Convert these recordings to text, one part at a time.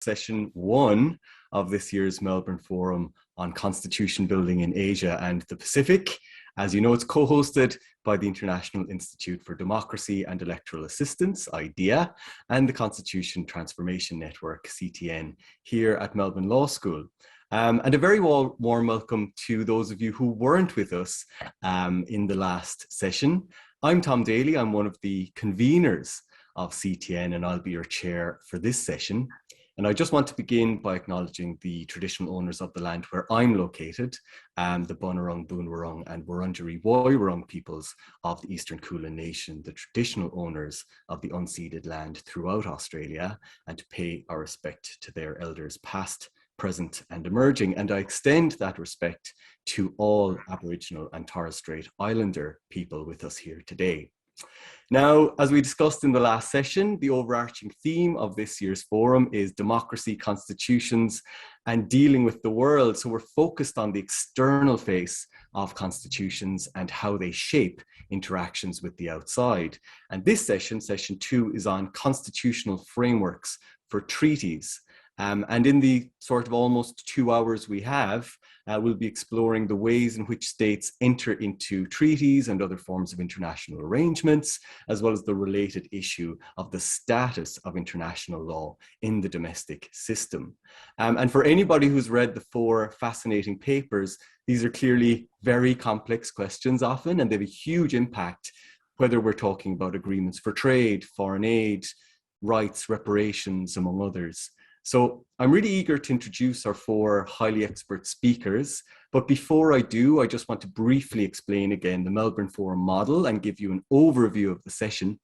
session 1 of this year's Melbourne Forum on Constitution Building in Asia and the Pacific. As you know, it's co-hosted by the International Institute for Democracy and Electoral Assistance, IDEA, and the Constitution Transformation Network, CTN, here at Melbourne Law School. And a very warm welcome to those of you who weren't with us in the last session. I'm Tom Daly, I'm one of the conveners of CTN, and I'll be your chair for this session. And I just want to begin by acknowledging the traditional owners of the land where I'm located, the Bunurong, Boonwurrung and Wurundjeri Woiwurrung peoples of the Eastern Kulin Nation, the traditional owners of the unceded land throughout Australia, and to pay our respect to their elders past, present and emerging. And I extend that respect to all Aboriginal and Torres Strait Islander people with us here today. Now, as we discussed in the last session, the overarching theme of this year's forum is democracy, constitutions, and dealing with the world. So we're focused on the external face of constitutions and how they shape interactions with the outside. And this session, session 2, is on constitutional frameworks for treaties. And in the sort of almost 2 hours we have, we'll be exploring the ways in which states enter into treaties and other forms of international arrangements, as well as the related issue of the status of international law in the domestic system. And for anybody who's read the 4 fascinating papers, these are clearly very complex questions often, and they have a huge impact, whether we're talking about agreements for trade, foreign aid, rights, reparations, among others. So I'm really eager to introduce our 4 highly expert speakers. But before I do, I just want to briefly explain again the Melbourne Forum model and give you an overview of the session.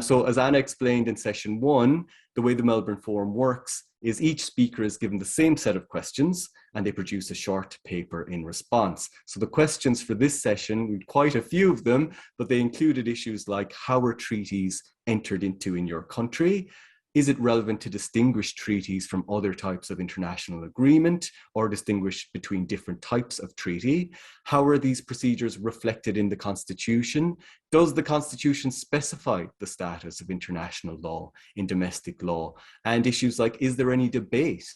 So as Anna explained in session 1, the way the Melbourne Forum works is each speaker is given the same set of questions and they produce a short paper in response. So the questions for this session, we had quite a few of them, but they included issues like how are treaties entered into in your country? Is it relevant to distinguish treaties from other types of international agreement or distinguish between different types of treaty? How are these procedures reflected in the Constitution? Does the Constitution specify the status of international law in domestic law? And issues like, is there any debate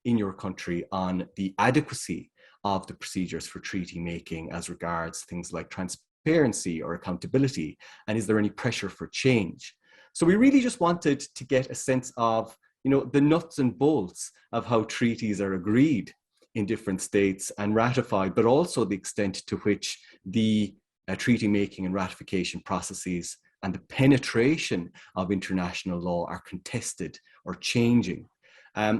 in your country on the adequacy of the procedures for treaty making as regards things like transparency or accountability? And is there any pressure for change? So we really just wanted to get a sense of, the nuts and bolts of how treaties are agreed in different states and ratified, but also the extent to which the treaty making and ratification processes and the penetration of international law are contested or changing.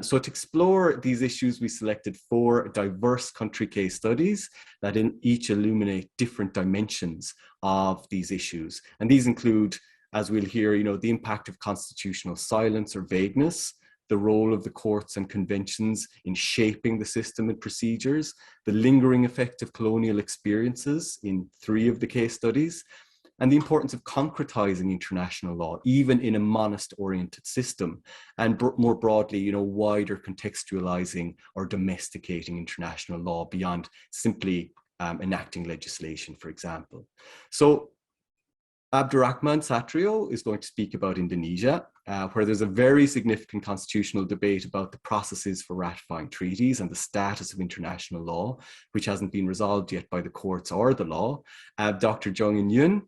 So to explore these issues, we selected 4 diverse country case studies that each illuminate different dimensions of these issues. And these include, as we'll hear, the impact of constitutional silence or vagueness, the role of the courts and conventions in shaping the system and procedures, the lingering effect of colonial experiences in 3 of the case studies, and the importance of concretizing international law, even in a monist-oriented system, and more broadly, wider contextualizing or domesticating international law beyond simply enacting legislation, for example. So Abdurrahman Satrio is going to speak about Indonesia, where there's a very significant constitutional debate about the processes for ratifying treaties and the status of international law, which hasn't been resolved yet by the courts or the law. Dr. Jong-in Yoon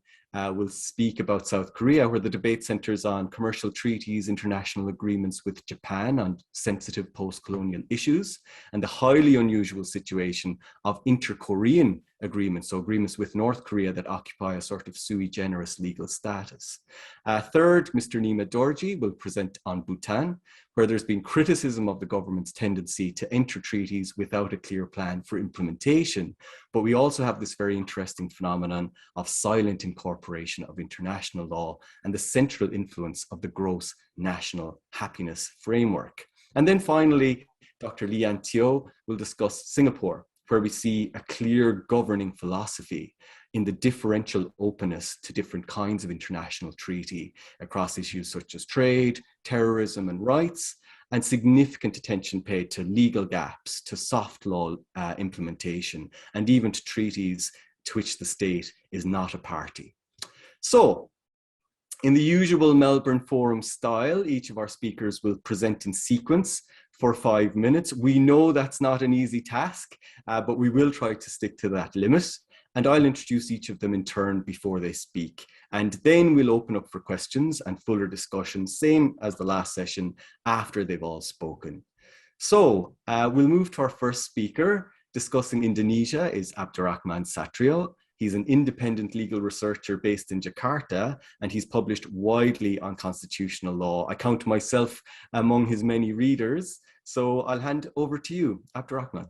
will speak about South Korea, where the debate centers on commercial treaties, international agreements with Japan on sensitive post-colonial issues, and the highly unusual situation of inter-Korean agreements, so agreements with North Korea that occupy a sort of sui generis legal status. Third, Mr. Nima Dorji will present on Bhutan, where there's been criticism of the government's tendency to enter treaties without a clear plan for implementation. But we also have this very interesting phenomenon of silent incorporation of international law and the central influence of the gross national happiness framework. And then finally, Dr. Lian Teo will discuss Singapore, where we see a clear governing philosophy in the differential openness to different kinds of international treaty across issues such as trade, terrorism and rights, and significant attention paid to legal gaps, to soft law implementation, and even to treaties to which the state is not a party. So In the usual Melbourne Forum style, each of our speakers will present in sequence for 5 minutes. We know that's not an easy task, but we will try to stick to that limit. And I'll introduce each of them in turn before they speak. And then we'll open up for questions and fuller discussion, same as the last session, after they've all spoken. So we'll move to our first speaker. Discussing Indonesia is Abdurrahman Satrio. He's an independent legal researcher based in Jakarta, and he's published widely on constitutional law. I count myself among his many readers. So I'll hand over to you, Abdurrahman.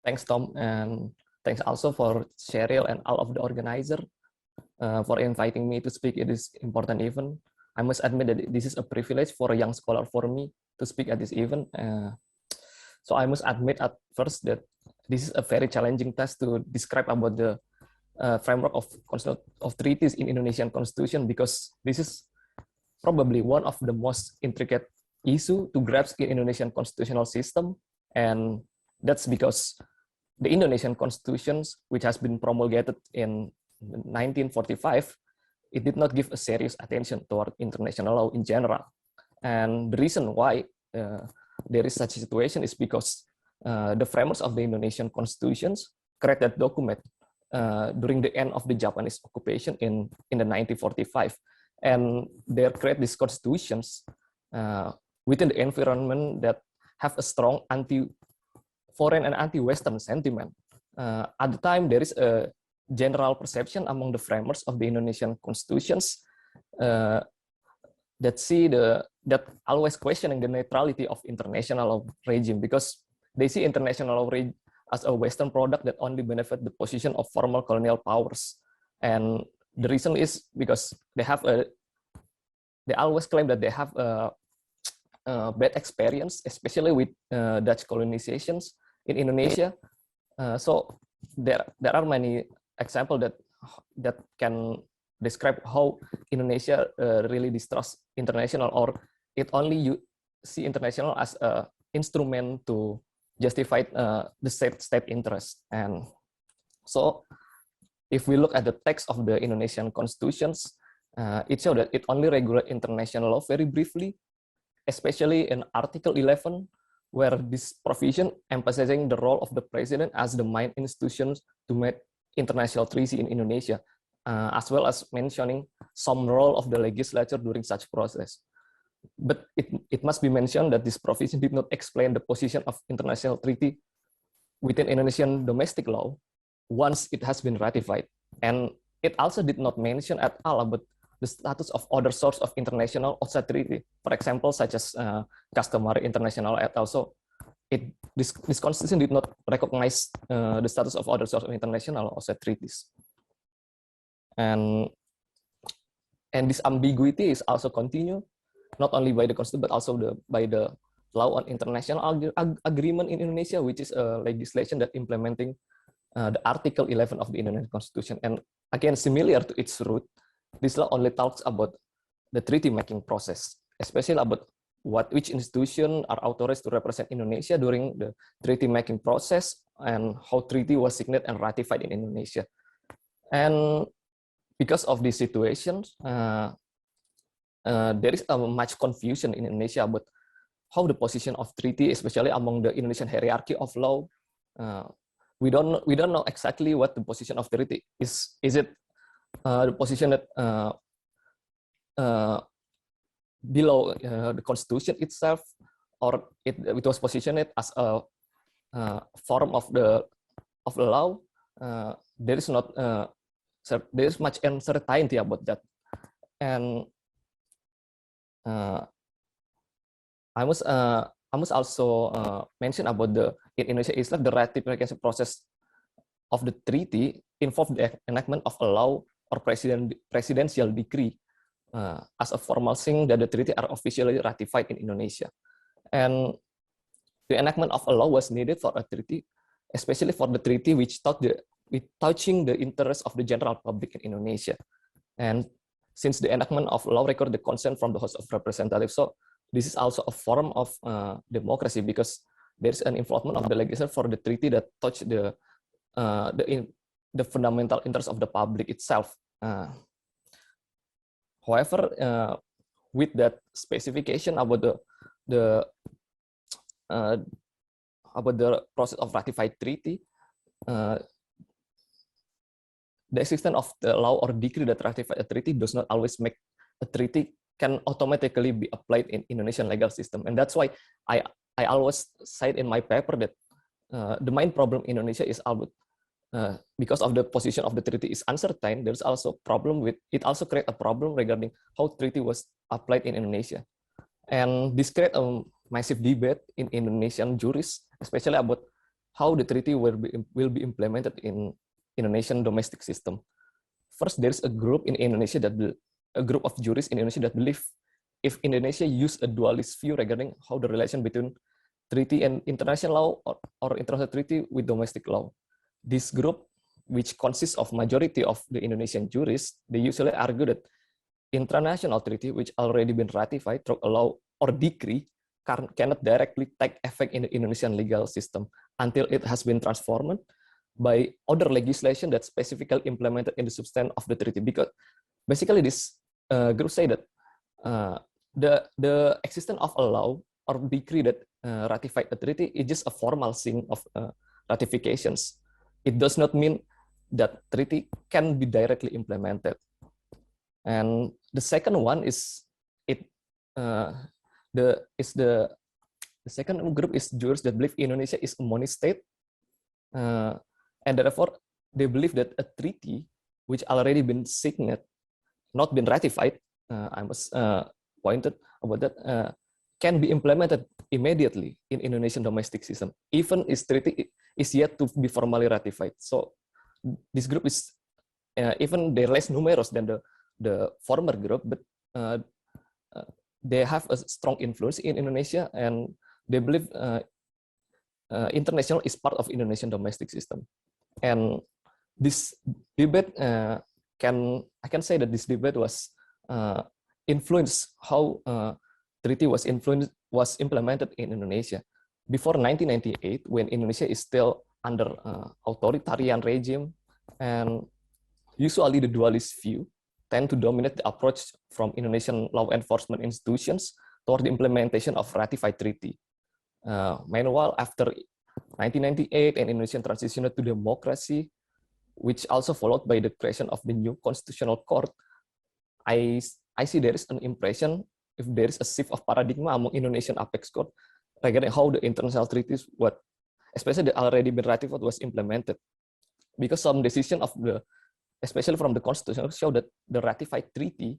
Thanks, Tom, and thanks also for Cheryl and all of the organizer for inviting me to speak at this important event. I must admit that this is a privilege for a young scholar for me to speak at this event. So I must admit at first that this is a very challenging task to describe about the framework of treaties in Indonesian constitution, because this is probably one of the most intricate issue to grasp in Indonesian constitutional system. And that's because the Indonesian constitutions, which has been promulgated in 1945, it did not give a serious attention toward international law in general. And the reason why there is such a situation is because the framers of the Indonesian constitutions created that document during the end of the Japanese occupation in the 1945. And they create these constitutions within the environment that have a strong anti-foreign and anti-Western sentiment. At the time, there is a general perception among the framers of the Indonesian constitutions that always questioning the neutrality of international law regime, because they see international law as a Western product that only benefit the position of former colonial powers. And the reason is because they always claim that they have a bad experience, especially with Dutch colonizations in Indonesia. So there are many examples that can describe how Indonesia really distrusts international, or it only see international as an instrument to justify the state interest. And so if we look at the text of the Indonesian constitutions, it shows that it only regulates international law very briefly, especially in Article 11, where this provision emphasizing the role of the president as the main institution to make international treaty in Indonesia, as well as mentioning some role of the legislature during such process. But it must be mentioned that this provision did not explain the position of international treaty within Indonesian domestic law once it has been ratified. And it also did not mention at all about the status of other source of international outside treaty, for example, such as customary international aid. Also, this constitution did not recognize the status of other source of international outside treaties. And this ambiguity is also continued, not only by the constitution, but also by the law on international agreement in Indonesia, which is a legislation that implementing the Article 11 of the Indonesian Constitution. And again, similar to its root, this law only talks about the treaty-making process, especially about which institution are authorized to represent Indonesia during the treaty-making process, and how treaty was signed and ratified in Indonesia. And because of this situation, there is much confusion in Indonesia about how the position of treaty, especially among the Indonesian hierarchy of law. We don't know exactly what the position of treaty is. Is it the position that below the constitution itself, or it was positioned as a form of the law? There is not there is much uncertainty about that. And I must also mention about in Indonesia Islam, the ratification process of the treaty involved the enactment of a law or presidential decree as a formal sign that the treaty are officially ratified in Indonesia. And the enactment of a law was needed for a treaty, especially for the treaty which touching the interests of the general public in Indonesia. And since the enactment of law record the consent from the House of Representatives, so this is also a form of democracy, because there's an involvement of the legislature for the treaty that touch the fundamental interest of the public itself. However, with that specification the uh, about the process of ratified treaty, the existence of the law or decree that ratify a treaty does not always make a treaty can automatically be applied in Indonesian legal system. And that's why I always cite in my paper that the main problem in Indonesia is about because of the position of the treaty is uncertain. There's also problem with it. Also create a problem regarding how treaty was applied in Indonesia, and this create a massive debate in Indonesian jurists, especially about how the treaty will be implemented in Indonesian domestic system. First, there's a group in Indonesia a group of jurists in Indonesia that believe if Indonesia use a dualist view regarding how the relation between treaty and international law or international treaty with domestic law. This group, which consists of majority of the Indonesian jurists, they usually argue that international treaty, which already been ratified through a law or decree, cannot directly take effect in the Indonesian legal system until it has been transformed by other legislation that specifically implemented in the substance of the treaty. Because basically this group say that the existence of a law or decree that ratified the treaty is just a formal thing of ratifications. It does not mean that treaty can be directly implemented. And the second one is the second group is jurists that believe Indonesia is a money state, and therefore they believe that a treaty which already been signed, not been ratified, I must point out about that, can be implemented immediately in Indonesian domestic system, even if treaty is yet to be formally ratified. So this group is even they're less numerous than the former group, but they have a strong influence in Indonesia, and they believe international is part of Indonesian domestic system. And this debate I can say that this debate was influenced how treaty was implemented in Indonesia before 1998, when Indonesia is still under authoritarian regime, and usually the dualist view tend to dominate the approach from Indonesian law enforcement institutions toward the implementation of ratified treaty. Meanwhile, after 1998 and Indonesian transition to democracy, which also followed by the creation of the new constitutional court, I see there is an impression if there is a shift of paradigm among Indonesian apex court regarding how the international treaties, especially the already been ratified, was implemented. Because some decision of especially from the constitution, show that the ratified treaty,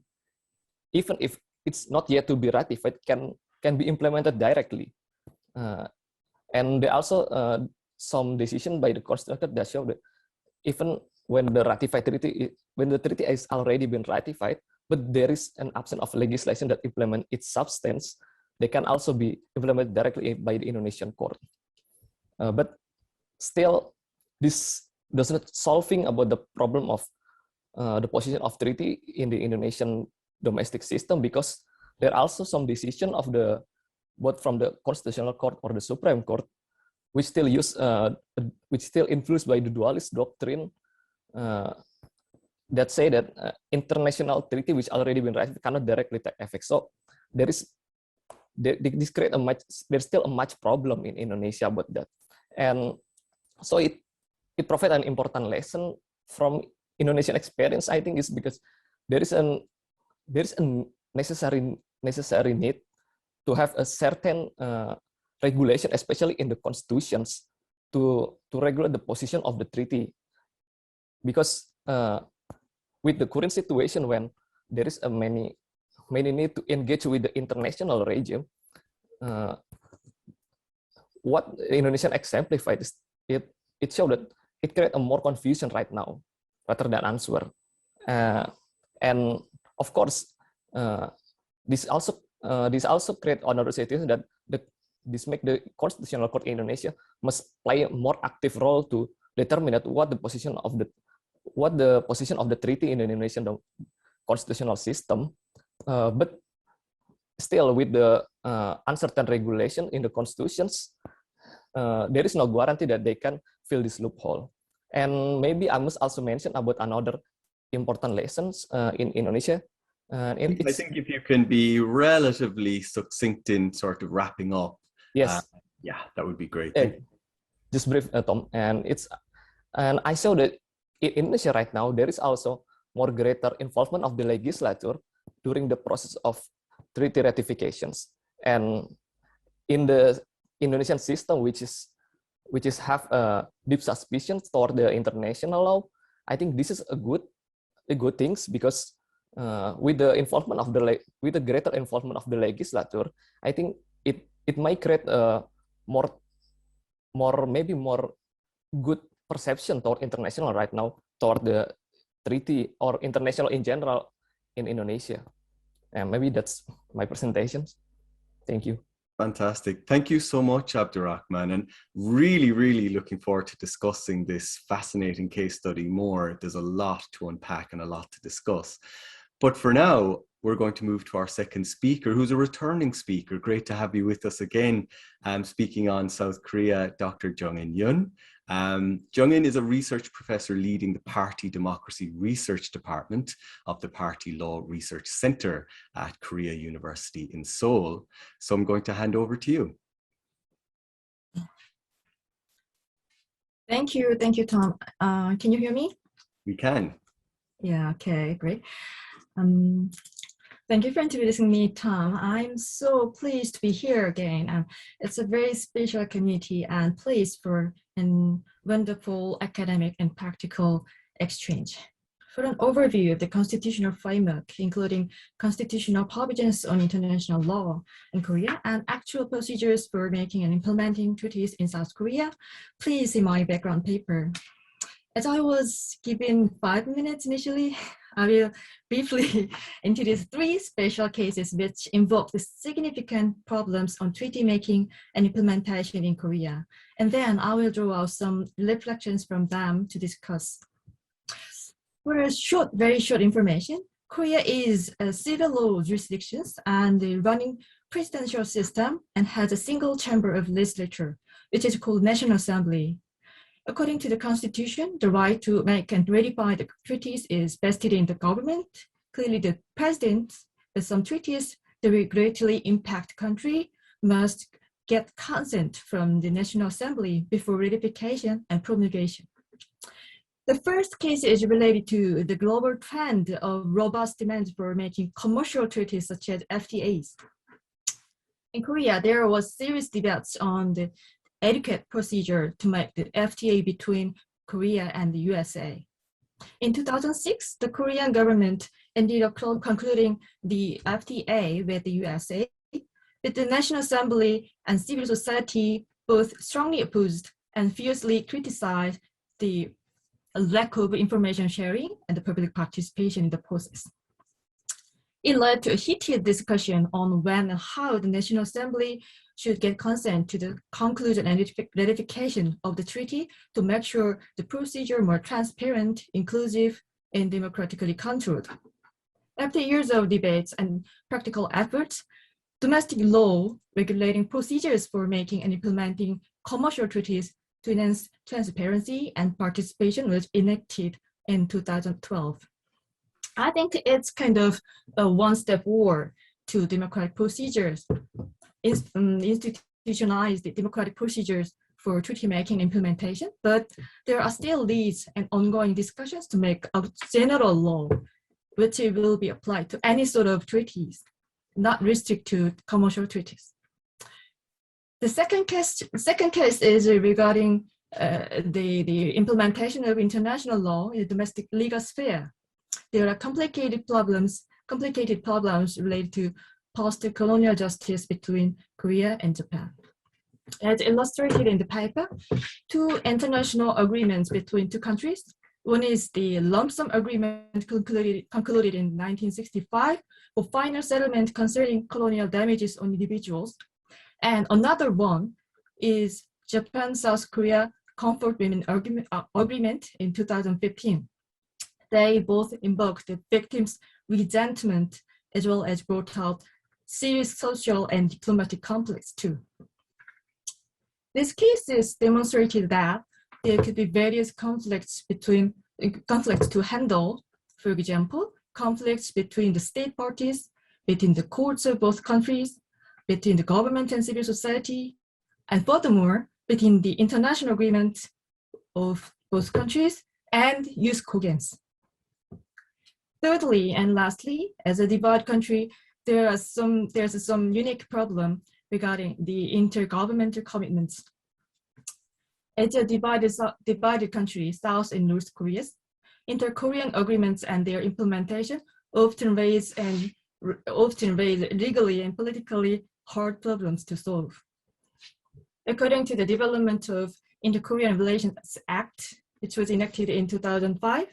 even if it's not yet to be ratified, can be implemented directly. And there also some decision by the constitution that show that even when the ratified treaty, when the treaty is already been ratified, but there is an absence of legislation that implement its substance, they can also be implemented directly by the Indonesian court. But still, this does not solving about the problem of the position of treaty in the Indonesian domestic system, because there are also some decision of both from the constitutional court or the Supreme Court, which still influenced by the dualist doctrine, that say that international treaty which already been ratified cannot directly take effect. So there's still a much problem in Indonesia about that, and so it provides an important lesson from Indonesian experience. I think is because there is a necessary need to have a certain regulation, especially in the constitutions, to regulate the position of the treaty, because with the current situation when there is a many need to engage with the international regime, what Indonesian exemplified is it showed that it creates a more confusion right now rather than answer, and of course this also create another situation that this make the constitutional court in Indonesia must play a more active role to determine what the position of the treaty in the Indonesian constitutional system. But still, with the uncertain regulation in the constitutions, there is no guarantee that they can fill this loophole. And maybe I must also mention about another important lessons in Indonesia. And I think if you can be relatively succinct in sort of wrapping up, yes, yeah, that would be great. just brief, Tom. And I saw that in Indonesia right now there is also more greater involvement of the legislature during the process of treaty ratifications. And in the Indonesian system, which is have a deep suspicion toward the international law, I think this is a good things, because with the involvement of with the greater involvement of the legislature, I think it might create a maybe more good perception toward international right now, toward the treaty or international in general in Indonesia. And maybe that's my presentation. Thank you. Fantastic. Thank you so much, Abdurrahman, and really, really looking forward to discussing this fascinating case study more. There's a lot to unpack and a lot to discuss. But for now, we're going to move to our second speaker, who's a returning speaker. Great to have you with us again. Speaking on South Korea, Dr. Jung-in Yoon. Jung-in is a research professor leading the Party Democracy Research Department of the Party Law Research Center at Korea University in Seoul. So I'm going to hand over to you. Thank you, Tom. Can you hear me? We can. Yeah, okay, great. Thank you for introducing me, Tom. I'm so pleased to be here again. It's a very special community and place for a wonderful academic and practical exchange. For an overview of the constitutional framework, including constitutional provisions on international law in Korea and actual procedures for making and implementing treaties in South Korea, please see my background paper. As I was given 5 minutes initially, I will briefly introduce 3 special cases which involve the significant problems on treaty making and implementation in Korea. And then I will draw out some reflections from them to discuss. For a very short information, Korea is a civil law jurisdiction and the running presidential system and has a single chamber of legislature, which is called National Assembly. According to the Constitution, the right to make and ratify the treaties is vested in the government. Clearly, the president, with some treaties that will greatly impact the country, must get consent from the National Assembly before ratification and promulgation. The first case is related to the global trend of robust demand for making commercial treaties such as FTAs. In Korea, there was serious debates on the adequate procedure to make the FTA between Korea and the USA. In 2006, the Korean government ended up concluding the FTA with the USA, but the National Assembly and civil society both strongly opposed and fiercely criticized the lack of information sharing and the public participation in the process. It led to a heated discussion on when and how the National Assembly should get consent to the conclusion and ratification of the treaty to make sure the procedure more transparent, inclusive, and democratically controlled. After years of debates and practical efforts, domestic law regulating procedures for making and implementing commercial treaties to enhance transparency and participation was enacted in 2012. I think it's kind of a one-step forward to democratic procedures, institutionalize the democratic procedures for treaty making implementation, but there are still leads and ongoing discussions to make a general law which will be applied to any sort of treaties, not restricted to commercial treaties. The second case is regarding the implementation of international law in the domestic legal sphere. There are complicated problems related to post-colonial justice between Korea and Japan. As illustrated in the paper, 2 international agreements between 2 countries. One is the lump sum agreement concluded in 1965 for final settlement concerning colonial damages on individuals. And another one is Japan-South Korea Comfort Women Agreement in 2015. They both invoked the victims' resentment as well as brought out serious social and diplomatic conflicts too. These cases demonstrated that there could be various conflicts to handle. For example, conflicts between the state parties, between the courts of both countries, between the government and civil society, and furthermore, between the international agreement of both countries and youth Koreans. Thirdly and lastly, as a divided country, there's some unique problem regarding the intergovernmental commitments. As a divided country, South and North Korea, inter-Korean agreements and their implementation often raise legally and politically hard problems to solve. According to the development of Inter-Korean Relations Act, which was enacted in 2005,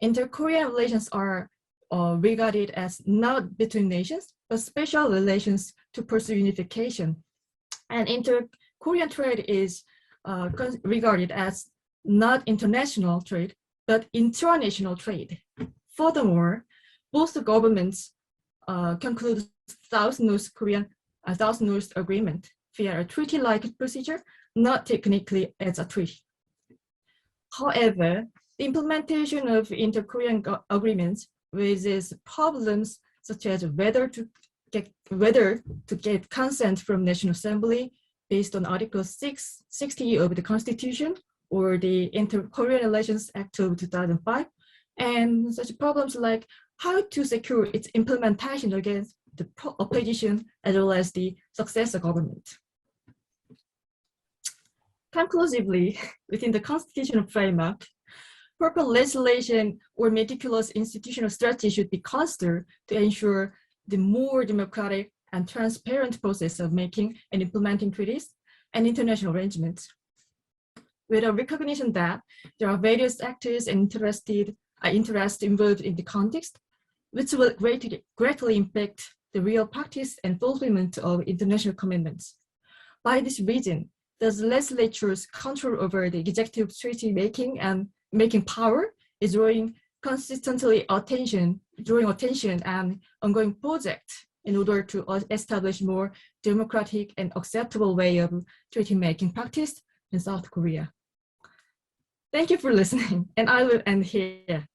inter-Korean relations are regarded as not between nations, but special relations to pursue unification. And inter-Korean trade is regarded as not international trade, but intranational trade. Furthermore, both the governments conclude South-North agreement via a treaty-like procedure, not technically as a treaty. However, the implementation of inter-Korean agreements raises problems such as whether to get consent from National Assembly based on Article 660 of the Constitution or the Inter-Korean Relations Act of 2005, and such problems like how to secure its implementation against the opposition as well as the successor government. Conclusively, within the constitutional framework, proper legislation or meticulous institutional strategy should be considered to ensure the more democratic and transparent process of making and implementing treaties and international arrangements. With a recognition that there are various actors and interests involved in the context, which will greatly impact the real practice and fulfillment of international commitments. By this reason, the legislature's control over the executive treaty making and making power is drawing attention and ongoing project in order to establish more democratic and acceptable way of treaty making practice in South Korea. Thank you for listening, and I will end here.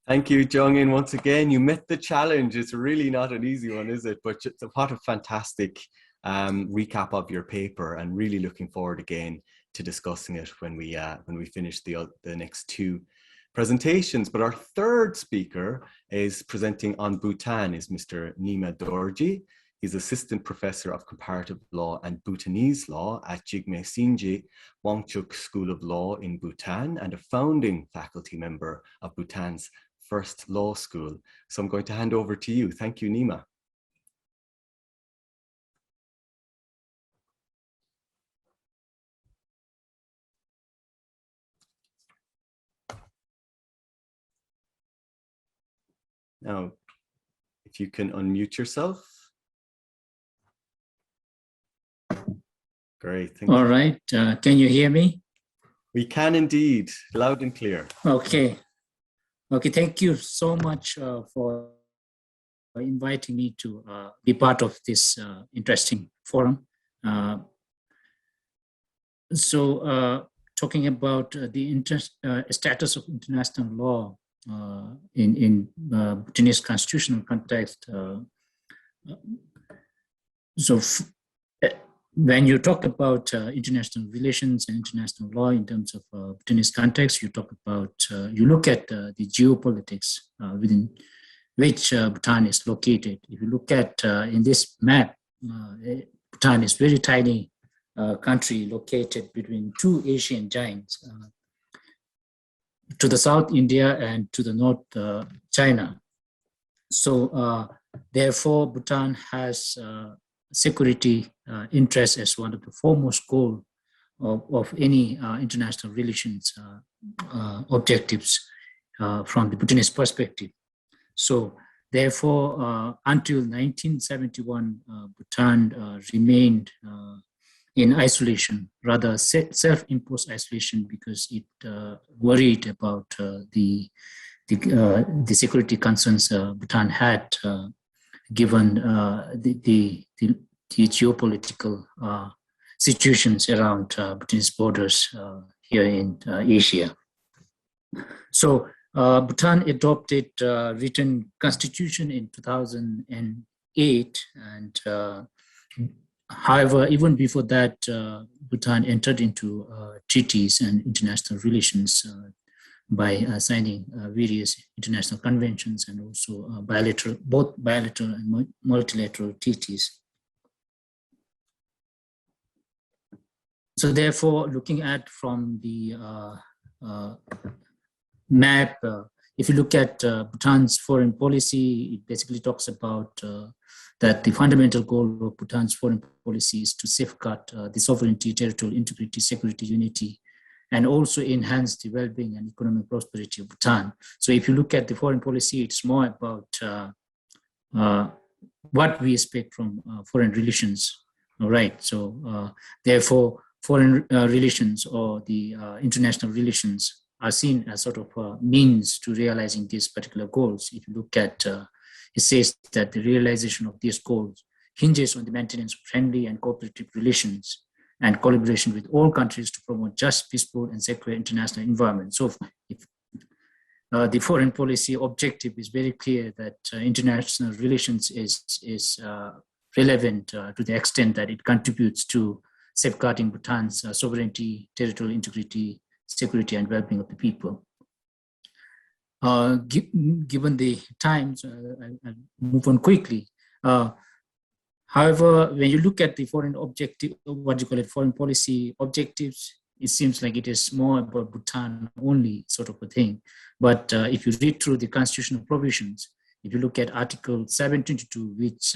Thank you, Jong-in. Once again, you met the challenge. It's really not an easy one, is it? But what a fantastic recap of your paper, and really looking forward again to discussing it when we finish the next two presentations. But our third speaker is presenting on Bhutan is Mr. Nima Dorji. He's Assistant Professor of Comparative Law and Bhutanese Law at Jigme Singye Wangchuk School of Law in Bhutan and a founding faculty member of Bhutan's first law school. So I'm going to hand over to you. Thank you, Nima. Now, if you can unmute yourself. Great, thank you. All right, can you hear me? We can indeed, loud and clear. Okay, thank you so much for inviting me to be part of this interesting forum. Talking about the status of international law in Bhutanese constitutional context. When you talk about international relations and international law in terms of Bhutanese context, you talk about, you look at the geopolitics within which Bhutan is located. If you look at in this map, Bhutan is very tiny country located between two Asian giants. To the south, India, and to the north, China. So therefore, Bhutan has security interest as one of the foremost goals of any international relations objectives from the Bhutanese perspective. So therefore, until 1971, Bhutan remained in isolation, rather self-imposed isolation, because it worried about the security concerns Bhutan had, given the geopolitical situations around Bhutanese borders here in Asia. So Bhutan adopted written constitution in 2008, and however, even before that, Bhutan entered into treaties and international relations by signing various international conventions and also both bilateral and multilateral treaties. So therefore, looking at from the map, if you look at Bhutan's foreign policy, it basically talks about that the fundamental goal of Bhutan's foreign policy is to safeguard the sovereignty, territorial integrity, security, unity, and also enhance the well-being and economic prosperity of Bhutan. So if you look at the foreign policy, it's more about what we expect from foreign relations, all right? So therefore, foreign relations or the international relations are seen as sort of a means to realizing these particular goals. If you look at, it says that the realization of these goals hinges on the maintenance of friendly and cooperative relations and collaboration with all countries to promote just, peaceful, and secure international environment. So if the foreign policy objective is very clear that international relations is relevant to the extent that it contributes to safeguarding Bhutan's sovereignty, territorial integrity, security, and well-being of the people. Given the times, I'll move on quickly. However, when you look at the foreign objective, what you call it, foreign policy objectives, it seems like it is more about Bhutan only sort of a thing. But if you read through the constitutional provisions, if you look at Article 722, which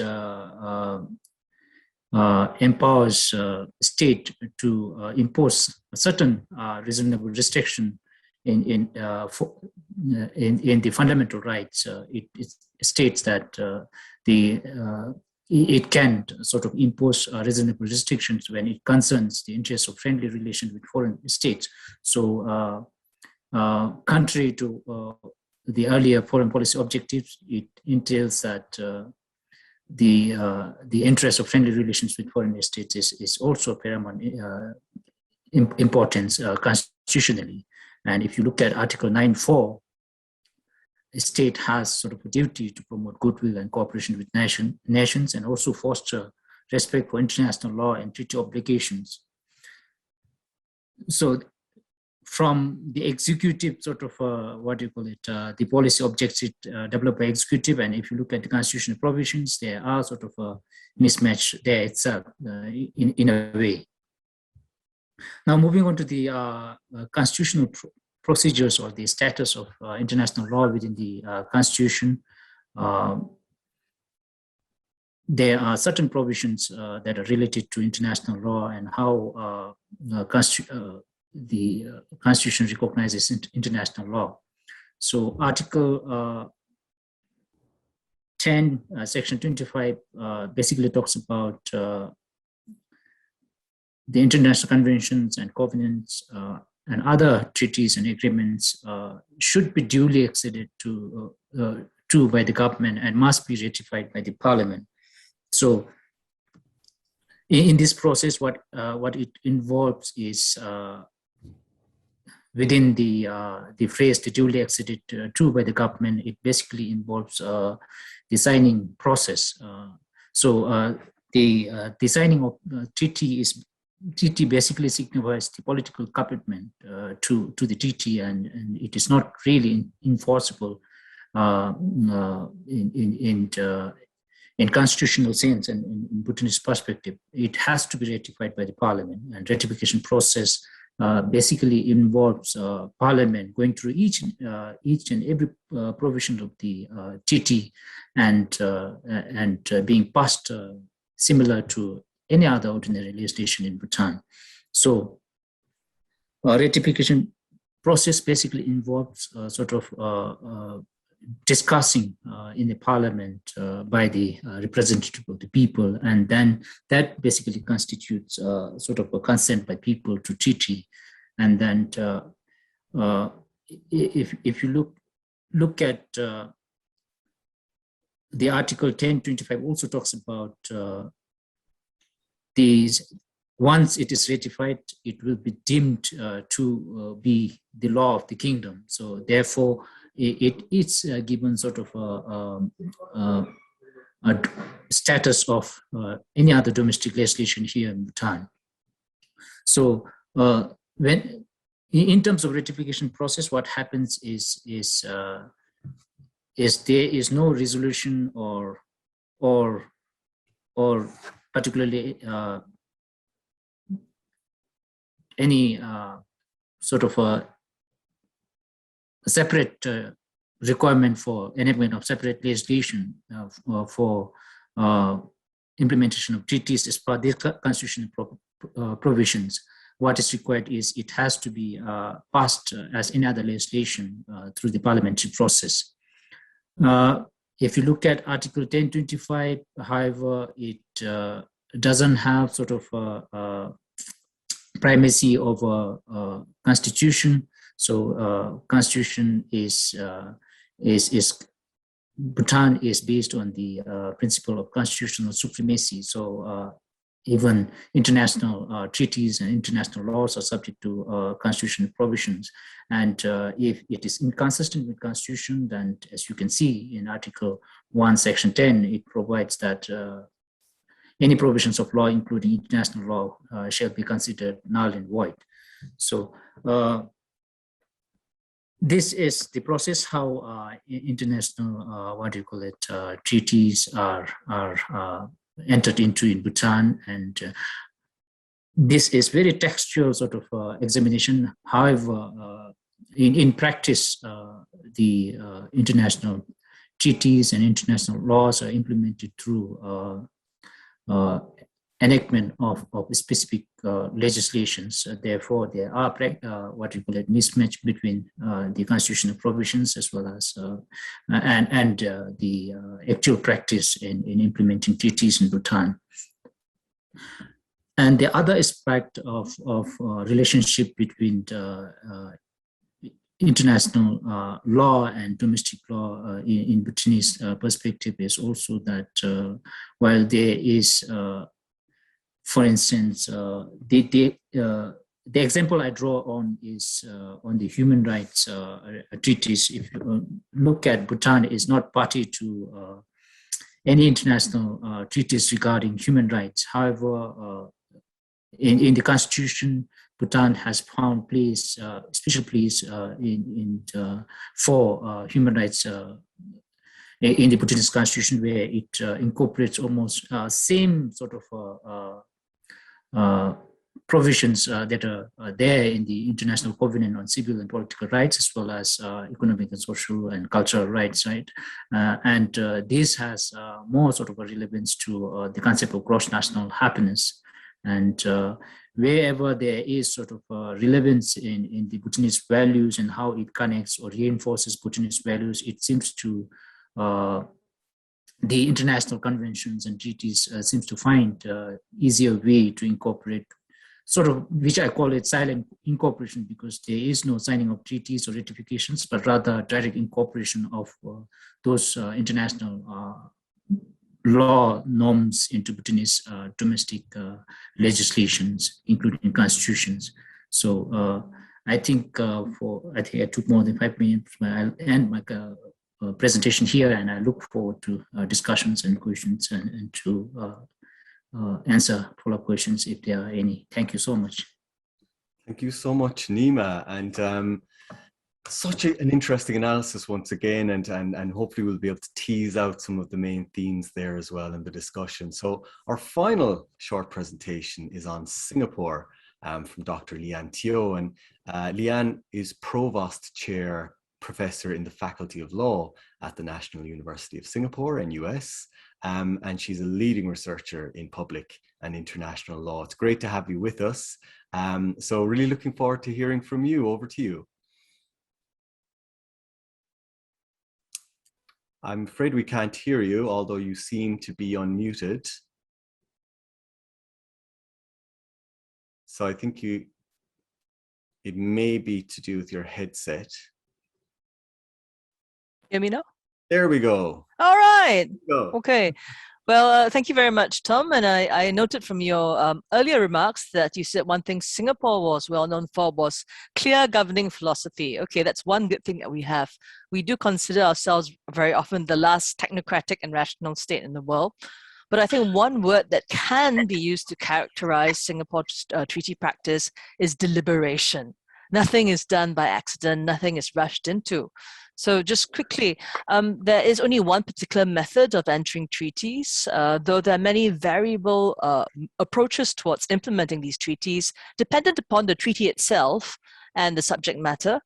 empowers state to impose a certain reasonable restriction in the fundamental rights, it states that it can sort of impose reasonable restrictions when it concerns the interests of friendly relations with foreign states. So contrary to the earlier foreign policy objectives, it entails that the interest of friendly relations with foreign states is also paramount importance constitutionally. And if you look at Article 9.4, a state has sort of a duty to promote goodwill and cooperation with nations and also foster respect for international law and treaty obligations. So from the executive sort of, the policy objectives developed by executive, and if you look at the constitutional provisions, there are sort of a mismatch there itself in a way. Now moving on to the constitutional procedures or the status of international law within the Constitution, there are certain provisions that are related to international law and how the Constitution recognizes international law. So Article 10, Section 25 basically talks about the international conventions and covenants and other treaties and agreements should be duly acceded to by the government and must be ratified by the parliament. So in this process, what it involves is within the phrase "the duly acceded to by the government," it basically involves the signing process. So the signing of treaty basically signifies the political commitment to the treaty, and it is not really enforceable in constitutional sense and in Bhutanese perspective. It has to be ratified by the parliament, and ratification process basically involves parliament going through each and every provision of the treaty and being passed similar to any other ordinary legislation in Bhutan. So ratification process basically involves sort of discussing in the parliament by the representative of the people, and then that basically constitutes sort of a consent by people to treaty. And then if you look at the Article 1025 also talks about these. Once it is ratified, it will be deemed to be the law of the kingdom. So therefore, it's given sort of a status of any other domestic legislation here in Bhutan. So when in terms of ratification process, what happens is there is no resolution or particularly any sort of a separate requirement for enactment of separate legislation for implementation of treaties as per the constitutional provisions. What is required is it has to be passed as any other legislation through the parliamentary process. If you look at Article 1025, however, it doesn't have sort of primacy over constitution. So constitution is Bhutan is based on the principle of constitutional supremacy. So even international treaties and international laws are subject to constitutional provisions. And if it is inconsistent with constitution, then as you can see in Article 1, Section 10, it provides that any provisions of law, including international law, shall be considered null and void. So this is the process how international, treaties are entered into in Bhutan, and this is very textual sort of examination. However, in practice, the international treaties and international laws are implemented through enactment of specific legislations. Therefore, there are mismatch between the constitutional provisions as well as and the actual practice in implementing treaties in Bhutan. And the other aspect of relationship between the international law and domestic law in Bhutanese perspective is also that while there is for instance, the example I draw on is on the human rights treaties. If you look at Bhutan, is not party to any international treaties regarding human rights. However, in the constitution, Bhutan has found place, special place for human rights in the Bhutanese constitution, where it incorporates almost same sort of provisions that are there in the International Covenant on Civil and Political Rights, as well as economic and social and cultural rights, right? And this has more sort of a relevance to the concept of gross national happiness. And wherever there is sort of relevance in the Bhutanese values and how it connects or reinforces Bhutanese values, it seems to the international conventions and treaties seems to find easier way to incorporate, sort of, which I call it silent incorporation, because there is no signing of treaties or ratifications, but rather direct incorporation of those international law norms into Bhutanese domestic legislations, including constitutions. So I think I took more than 5 minutes. I'll end my presentation here, and I look forward to discussions and questions and to answer follow-up questions if there are any. Thank you so much. Thank you so much, Nima. And such an interesting analysis once again, and hopefully we'll be able to tease out some of the main themes there as well in the discussion. So our final short presentation is on Singapore from Dr. Lian Teo. And Lian is Provost Chair Professor in the Faculty of Law at the National University of Singapore in US. And she's a leading researcher in public and international law. It's great to have you with us. So really looking forward to hearing from you. Over to you. I'm afraid we can't hear you, although you seem to be unmuted. So I think it may be to do with your headset. Hear me now? There we go. All right. Go. Okay. Well, thank you very much, Tom. And I noted from your earlier remarks that you said one thing Singapore was well known for was clear governing philosophy. Okay, that's one good thing that we have. We do consider ourselves very often the last technocratic and rational state in the world. But I think one word that can be used to characterize Singapore's treaty practice is deliberation. Nothing is done by accident, nothing is rushed into. So just quickly, there is only one particular method of entering treaties, though there are many variable approaches towards implementing these treaties, dependent upon the treaty itself and the subject matter.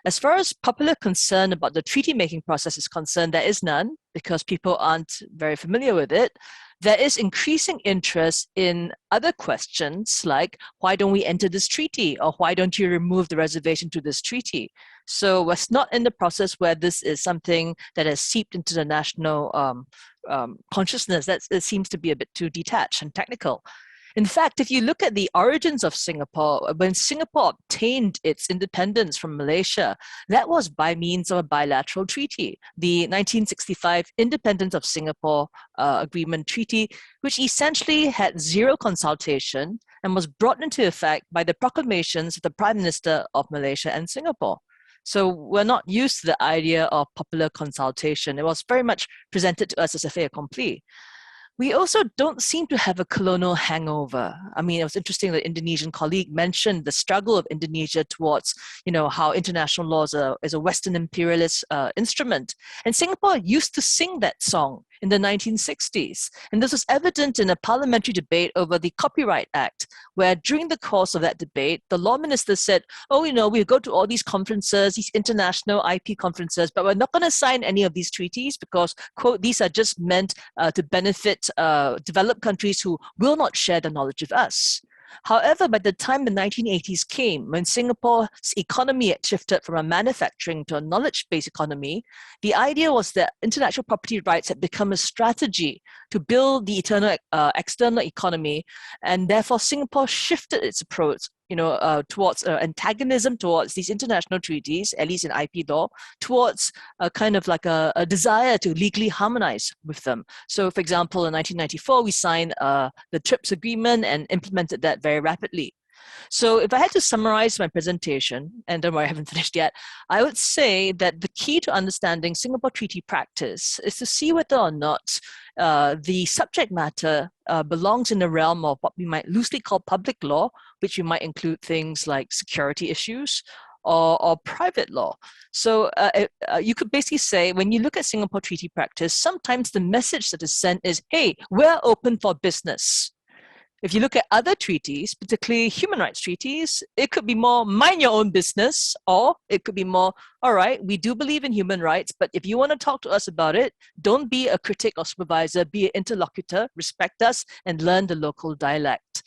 As far as popular concern about the treaty-making process is concerned, there is none, because people aren't very familiar with it. There is increasing interest in other questions like, why don't we enter this treaty? Or why don't you remove the reservation to this treaty? So we're not in the process where this is something that has seeped into the national consciousness. It seems to be a bit too detached and technical. In fact, if you look at the origins of Singapore, when Singapore obtained its independence from Malaysia, that was by means of a bilateral treaty, the 1965 Independence of Singapore Agreement Treaty, which essentially had zero consultation and was brought into effect by the proclamations of the Prime Minister of Malaysia and Singapore. So we're not used to the idea of popular consultation. It was very much presented to us as a fait accompli. We also don't seem to have a colonial hangover. I mean, it was interesting that Indonesian colleague mentioned the struggle of Indonesia towards, how international law is a Western imperialist instrument. And Singapore used to sing that song in the 1960s. And this was evident in a parliamentary debate over the Copyright Act, where during the course of that debate, the law minister said, we go to all these conferences, these international IP conferences, but we're not going to sign any of these treaties because, quote, these are just meant to benefit developed countries who will not share the knowledge of us. However, by the time the 1980s came, when Singapore's economy had shifted from a manufacturing to a knowledge-based economy, the idea was that intellectual property rights had become a strategy to build the external economy, and therefore Singapore shifted its approach towards antagonism towards these international treaties, at least in IP law, towards a kind of like a desire to legally harmonize with them. So, for example, in 1994, we signed the TRIPS agreement and implemented that very rapidly. So if I had to summarize my presentation, and don't worry, I haven't finished yet, I would say that the key to understanding Singapore treaty practice is to see whether or not the subject matter belongs in the realm of what we might loosely call public law, which we might include things like security issues, or private law. So you could basically say, when you look at Singapore treaty practice, sometimes the message that is sent is, hey, we're open for business. If you look at other treaties, particularly human rights treaties, it could be more mind your own business, or it could be more, all right, we do believe in human rights, but if you want to talk to us about it, don't be a critic or supervisor, be an interlocutor, respect us, and learn the local dialect.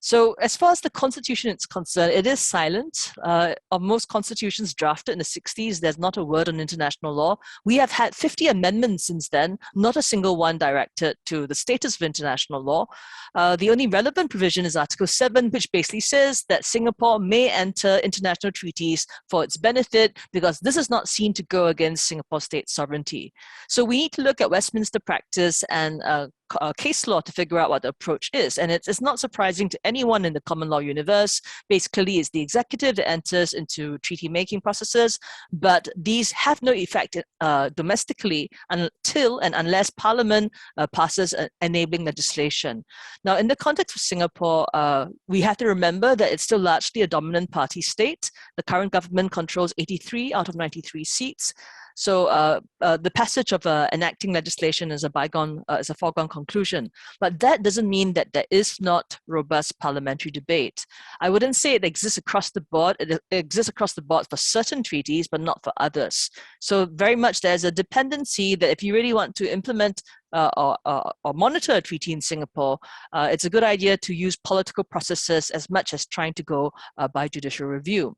So as far as the Constitution is concerned, it is silent. Of most constitutions drafted in the 60s, there's not a word on international law. We have had 50 amendments since then, not a single one directed to the status of international law. The only relevant provision is Article 7, which basically says that Singapore may enter international treaties for its benefit because this is not seen to go against Singapore's state sovereignty. So we need to look at Westminster practice and case law to figure out what the approach is. And it's not surprising to anyone in the common law universe. Basically, it's the executive that enters into treaty-making processes, but these have no effect domestically until and unless Parliament passes enabling legislation. Now, in the context of Singapore, we have to remember that it's still largely a dominant party state. The current government controls 83 out of 93 seats. So the passage of enacting legislation is a foregone conclusion. But that doesn't mean that there is not robust parliamentary debate. I wouldn't say it exists across the board. It exists across the board for certain treaties, but not for others. So very much there's a dependency that if you really want to implement or monitor a treaty in Singapore, it's a good idea to use political processes as much as trying to go by judicial review.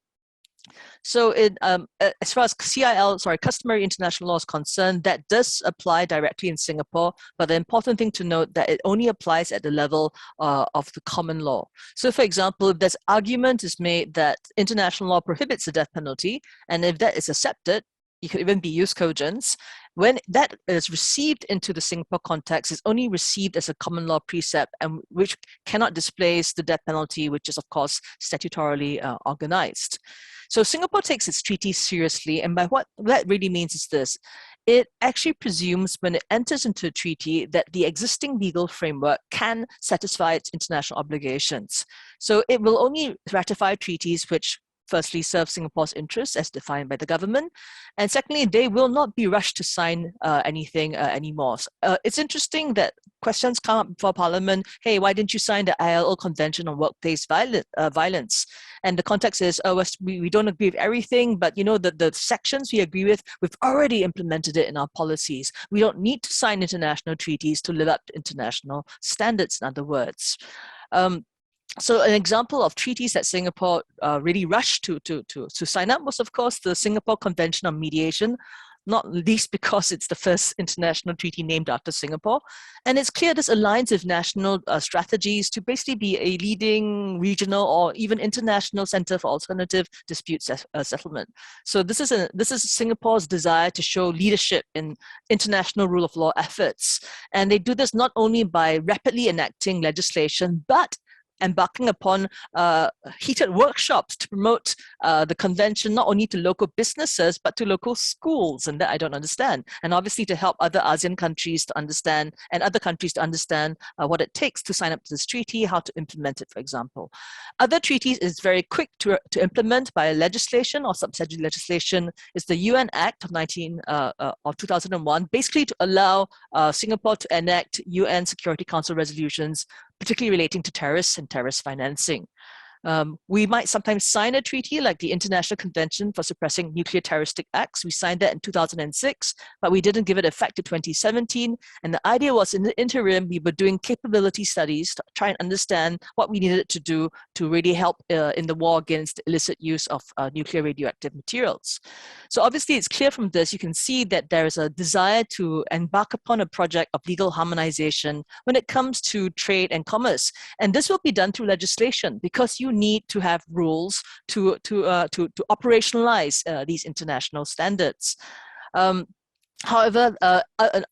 So as far as customary international law is concerned, that does apply directly in Singapore, but the important thing to note that it only applies at the level of the common law. So for example, if there's argument is made that international law prohibits the death penalty, and if that is accepted, it could even be jus cogens, when that is received into the Singapore context, it's only received as a common law precept, and which cannot displace the death penalty, which is of course statutorily organized. So Singapore takes its treaties seriously, and by what that really means is this: it actually presumes when it enters into a treaty that the existing legal framework can satisfy its international obligations. So it will only ratify treaties which firstly serve Singapore's interests as defined by the government, and secondly, they will not be rushed to sign anything anymore. It's interesting that questions come up before Parliament, hey, why didn't you sign the ILO Convention on Workplace Violence? And the context is, we don't agree with everything, but you know, the sections we agree with, we've already implemented it in our policies. We don't need to sign international treaties to live up to international standards, in other words. So an example of treaties that Singapore really rushed to sign up was, of course, the Singapore Convention on Mediation, not least because it's the first international treaty named after Singapore. And it's clear this aligns with national strategies to basically be a leading regional or even international center for alternative dispute settlement. So this is Singapore's desire to show leadership in international rule of law efforts. And they do this not only by rapidly enacting legislation, but embarking upon heated workshops to promote the convention not only to local businesses but to local schools, and that I don't understand, and obviously to help other ASEAN countries to understand and other countries to understand what it takes to sign up to this treaty, how to implement it, for example. Other treaties is very quick to implement by legislation or subsidiary legislation is the UN Act of 2001, basically to allow Singapore to enact UN Security Council resolutions, particularly relating to terrorists and terrorist financing. We might sometimes sign a treaty like the International Convention for Suppressing Nuclear Terroristic Acts. We signed that in 2006, but we didn't give it effect to 2017. And the idea was, in the interim, we were doing capability studies to try and understand what we needed to do to really help in the war against the illicit use of nuclear radioactive materials. So obviously it's clear from this, you can see that there is a desire to embark upon a project of legal harmonization when it comes to trade and commerce. And this will be done through legislation, because you need to have rules to operationalize these international standards. However,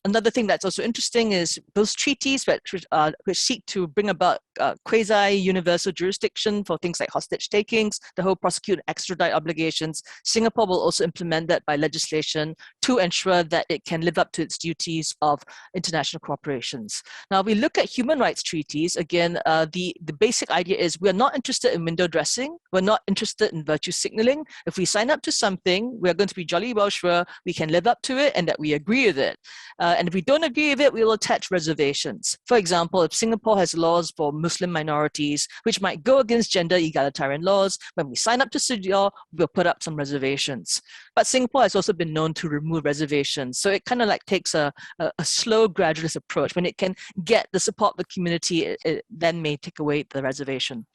another thing that's also interesting is those treaties which seek to bring about quasi-universal jurisdiction for things like hostage takings, the whole prosecute and extradite obligations. Singapore will also implement that by legislation to ensure that it can live up to its duties of international corporations. Now, if we look at human rights treaties, again, the basic idea is we're not interested in window dressing. We're not interested in virtue signaling. If we sign up to something, we're going to be jolly well sure we can live up to it and that we agree with it. And if we don't agree with it, we will attach reservations. For example, if Singapore has laws for Muslim minorities, which might go against gender egalitarian laws, when we sign up to CEDAW, we'll put up some reservations. But Singapore has also been known to remove reservations. So it kind of like takes a slow, gradualist approach. When it can get the support of the community, it then may take away the reservation.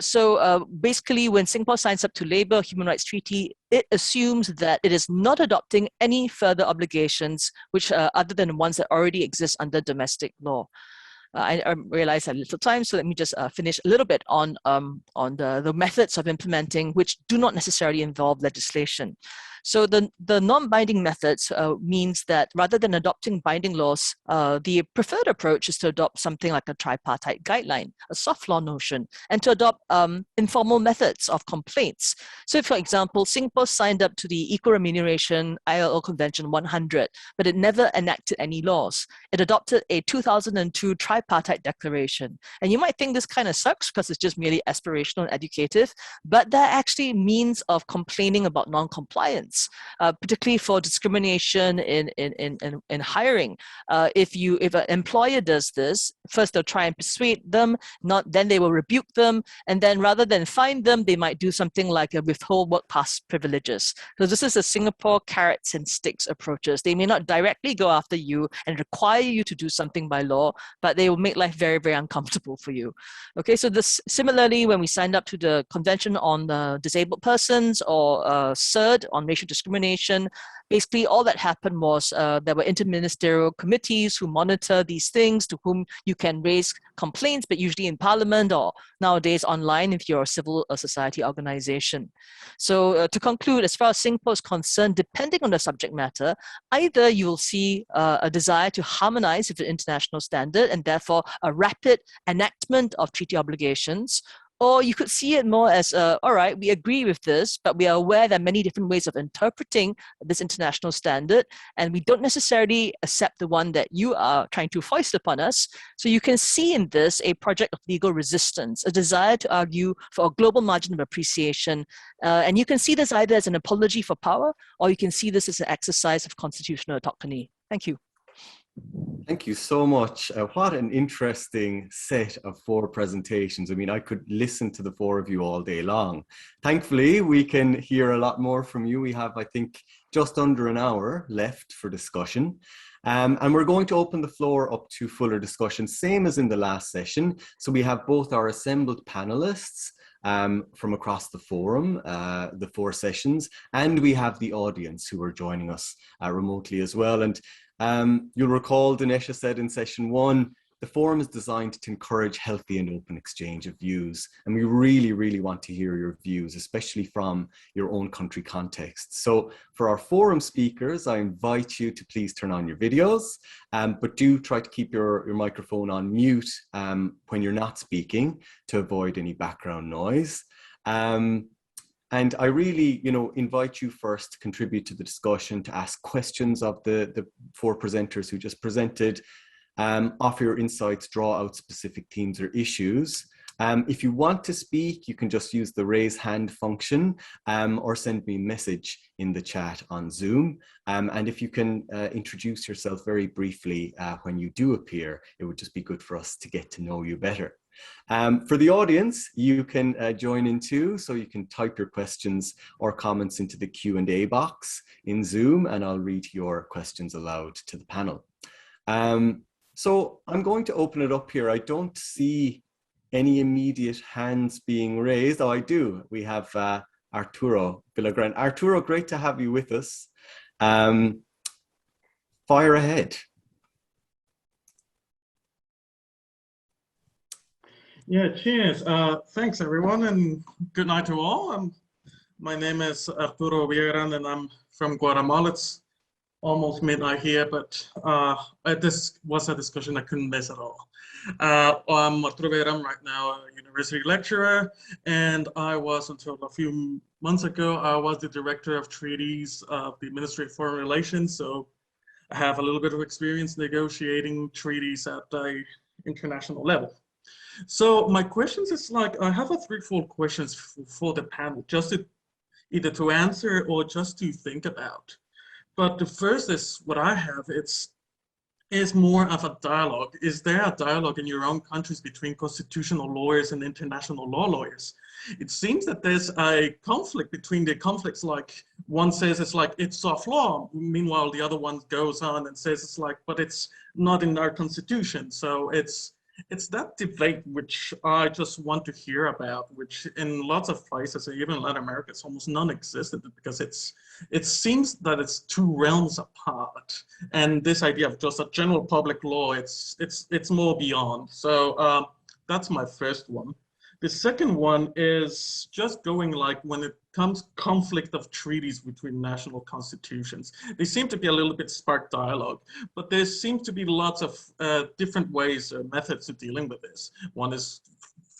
So basically, when Singapore signs up to Labour Human Rights Treaty, it assumes that it is not adopting any further obligations which other than ones that already exist under domestic law. I realize I have little time, so let me just finish a little bit on the methods of implementing, which do not necessarily involve legislation. So the non-binding methods means that rather than adopting binding laws, the preferred approach is to adopt something like a tripartite guideline, a soft law notion, and to adopt informal methods of complaints. So for example, Singapore signed up to the Equal Remuneration ILO Convention 100, but it never enacted any laws. It adopted a 2002 tripartite declaration. And you might think this kind of sucks because it's just merely aspirational and educative, but there are actually means of complaining about non-compliance. Particularly for discrimination in hiring. If an employer does this, first they'll try and persuade them, then they will rebuke them, and then rather than fine them, they might do something like withhold work pass privileges. So this is a Singapore carrots and sticks approaches. They may not directly go after you and require you to do something by law, but they will make life very, very uncomfortable for you. Okay, so this similarly, when we signed up to the Convention on Disabled Persons or CERD on racial discrimination, basically all that happened was there were interministerial committees who monitor these things, to whom you can raise complaints, but usually in Parliament or nowadays online if you're a civil society organization. So to conclude, as far as Singapore is concerned, depending on the subject matter, either you'll see a desire to harmonize with the international standard and therefore a rapid enactment of treaty obligations, or you could see it more as, all right, we agree with this, but we are aware there are many different ways of interpreting this international standard, and we don't necessarily accept the one that you are trying to foist upon us. So you can see in this a project of legal resistance, a desire to argue for a global margin of appreciation. And you can see this either as an apology for power, or you can see this as an exercise of constitutional autonomy. Thank you. Thank you so much. What an interesting set of 4 presentations. I mean, I could listen to the 4 of you all day long. Thankfully, we can hear a lot more from you. We have, I think, just under an hour left for discussion. And we're going to open the floor up to fuller discussion, same as in the last session. So we have both our assembled panelists from across the forum, the 4 sessions, and we have the audience who are joining us remotely as well. And you'll recall Dinesha said in session 1, the forum is designed to encourage healthy and open exchange of views. And we really, really want to hear your views, especially from your own country context. So for our forum speakers, I invite you to please turn on your videos, but do try to keep your microphone on mute when you're not speaking to avoid any background noise. And I really, invite you first to contribute to the discussion, to ask questions of the 4 presenters who just presented, offer your insights, draw out specific themes or issues. If you want to speak, you can just use the raise hand function or send me a message in the chat on Zoom. And if you can introduce yourself very briefly when you do appear, it would just be good for us to get to know you better. For the audience, you can join in too, so you can type your questions or comments into the Q&A box in Zoom, and I'll read your questions aloud to the panel. So I'm going to open it up here. I don't see any immediate hands being raised. Oh, I do. We have Arturo Villagran. Arturo, great to have you with us. Fire ahead. Yeah, cheers. Thanks, everyone, and good night to all. My name is Arturo Villagran, and I'm from Guatemala. It's almost midnight here, but this was a discussion I couldn't miss at all. I'm Arturo Villagran, right now a university lecturer, and I was, until a few months ago, I was the director of treaties of the Ministry of Foreign Relations, so I have a little bit of experience negotiating treaties at the international level. So my questions is I have a threefold questions for the panel, just either to answer or just to think about. But the first is what I have, is more of a dialogue. Is there a dialogue in your own countries between constitutional lawyers and international law lawyers? It seems that there's a conflict between the conflicts, one says it's soft law, meanwhile the other one goes on and says but it's not in our constitution. So it's that debate which I just want to hear about, which in lots of places, even in Latin America, it's almost non-existent, because it seems that it's 2 realms apart. And this idea of just a general public law, it's more beyond. So that's my first one. The second one is just going when it comes conflict of treaties between national constitutions. They seem to be a little bit spark dialogue, but there seems to be lots of different ways or methods of dealing with this. One is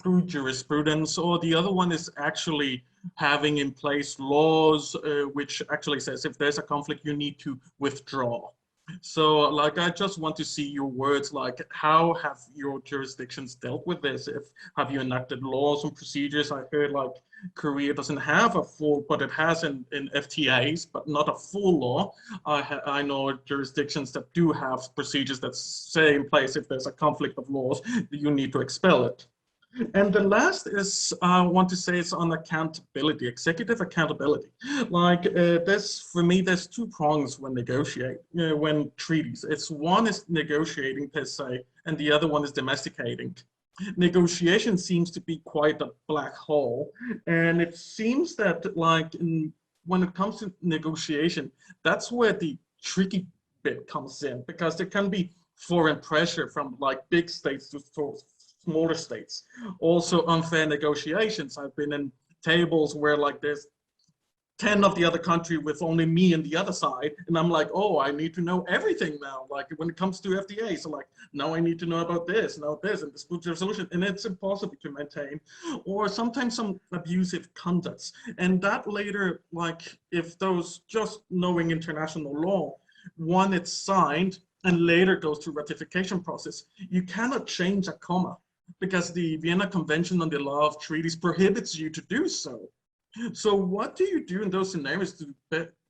through jurisprudence, or the other one is actually having in place laws which actually says if there's a conflict, you need to withdraw. So I just want to see your words, how have your jurisdictions dealt with this? Have you enacted laws and procedures? I heard Korea doesn't have a full, but it has in FTAs, but not a full law. I know jurisdictions that do have procedures that say in place if there's a conflict of laws, you need to expel it. And the last is, I want to say, it's on accountability, executive accountability. For me, there's 2 prongs when negotiate, when treaties. One is negotiating per se, and the other one is domesticating. Negotiation seems to be quite a black hole. And it seems that when it comes to negotiation, that's where the tricky bit comes in, because there can be foreign pressure from like big states to smaller states. Also unfair negotiations. I've been in tables where like there's 10 of the other country with only me and the other side, and I'm like, oh, I need to know everything now, like when it comes to FTA. So like, now I need to know about this, now this, and dispute resolution, and it's impossible to maintain. Or sometimes some abusive conducts, and that later, like if those just knowing international law, one it's signed and later goes through ratification process, you cannot change a comma because the Vienna Convention on the Law of Treaties prohibits you to do so. So what do you do in those scenarios to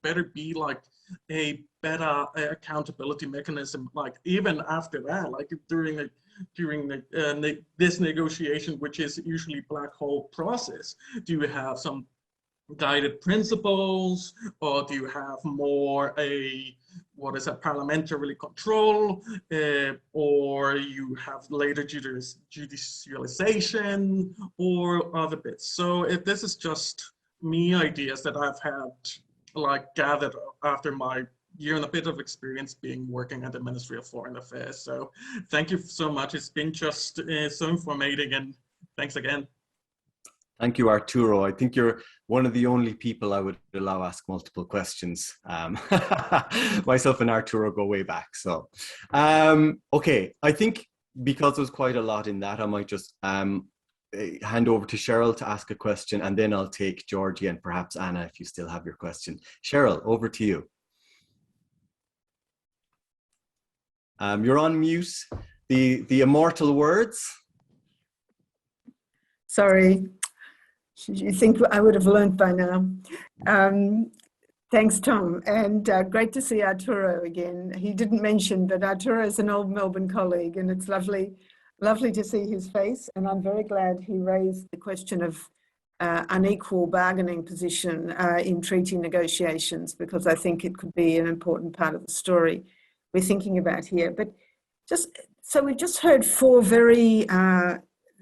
better be like a better accountability mechanism, like even after that, like during this negotiation, which is usually black hole process? Do you have some guided principles, or do you have more parliamentary control, or you have later judicialization or other bits? So this is just me ideas that I've had like gathered after my year and a bit of experience being working at the Ministry of Foreign Affairs. So thank you so much. It's been just so informative, and thanks again. Thank you, Arturo. I think you're one of the only people I would allow ask multiple questions. Myself and Arturo go way back. So, okay, I think because there's quite a lot in that, I might just hand over to Cheryl to ask a question, and then I'll take Georgie and perhaps Anna if you still have your question. Cheryl, over to you. You're on mute. The immortal words. Sorry. You think I would have learned by now. Thanks, Tom, and great to see Arturo again. He didn't mention, but Arturo is an old Melbourne colleague, and it's lovely to see his face. And I'm very glad he raised the question of unequal bargaining position in treaty negotiations, because I think it could be an important part of the story we're thinking about here. But so we've just heard four very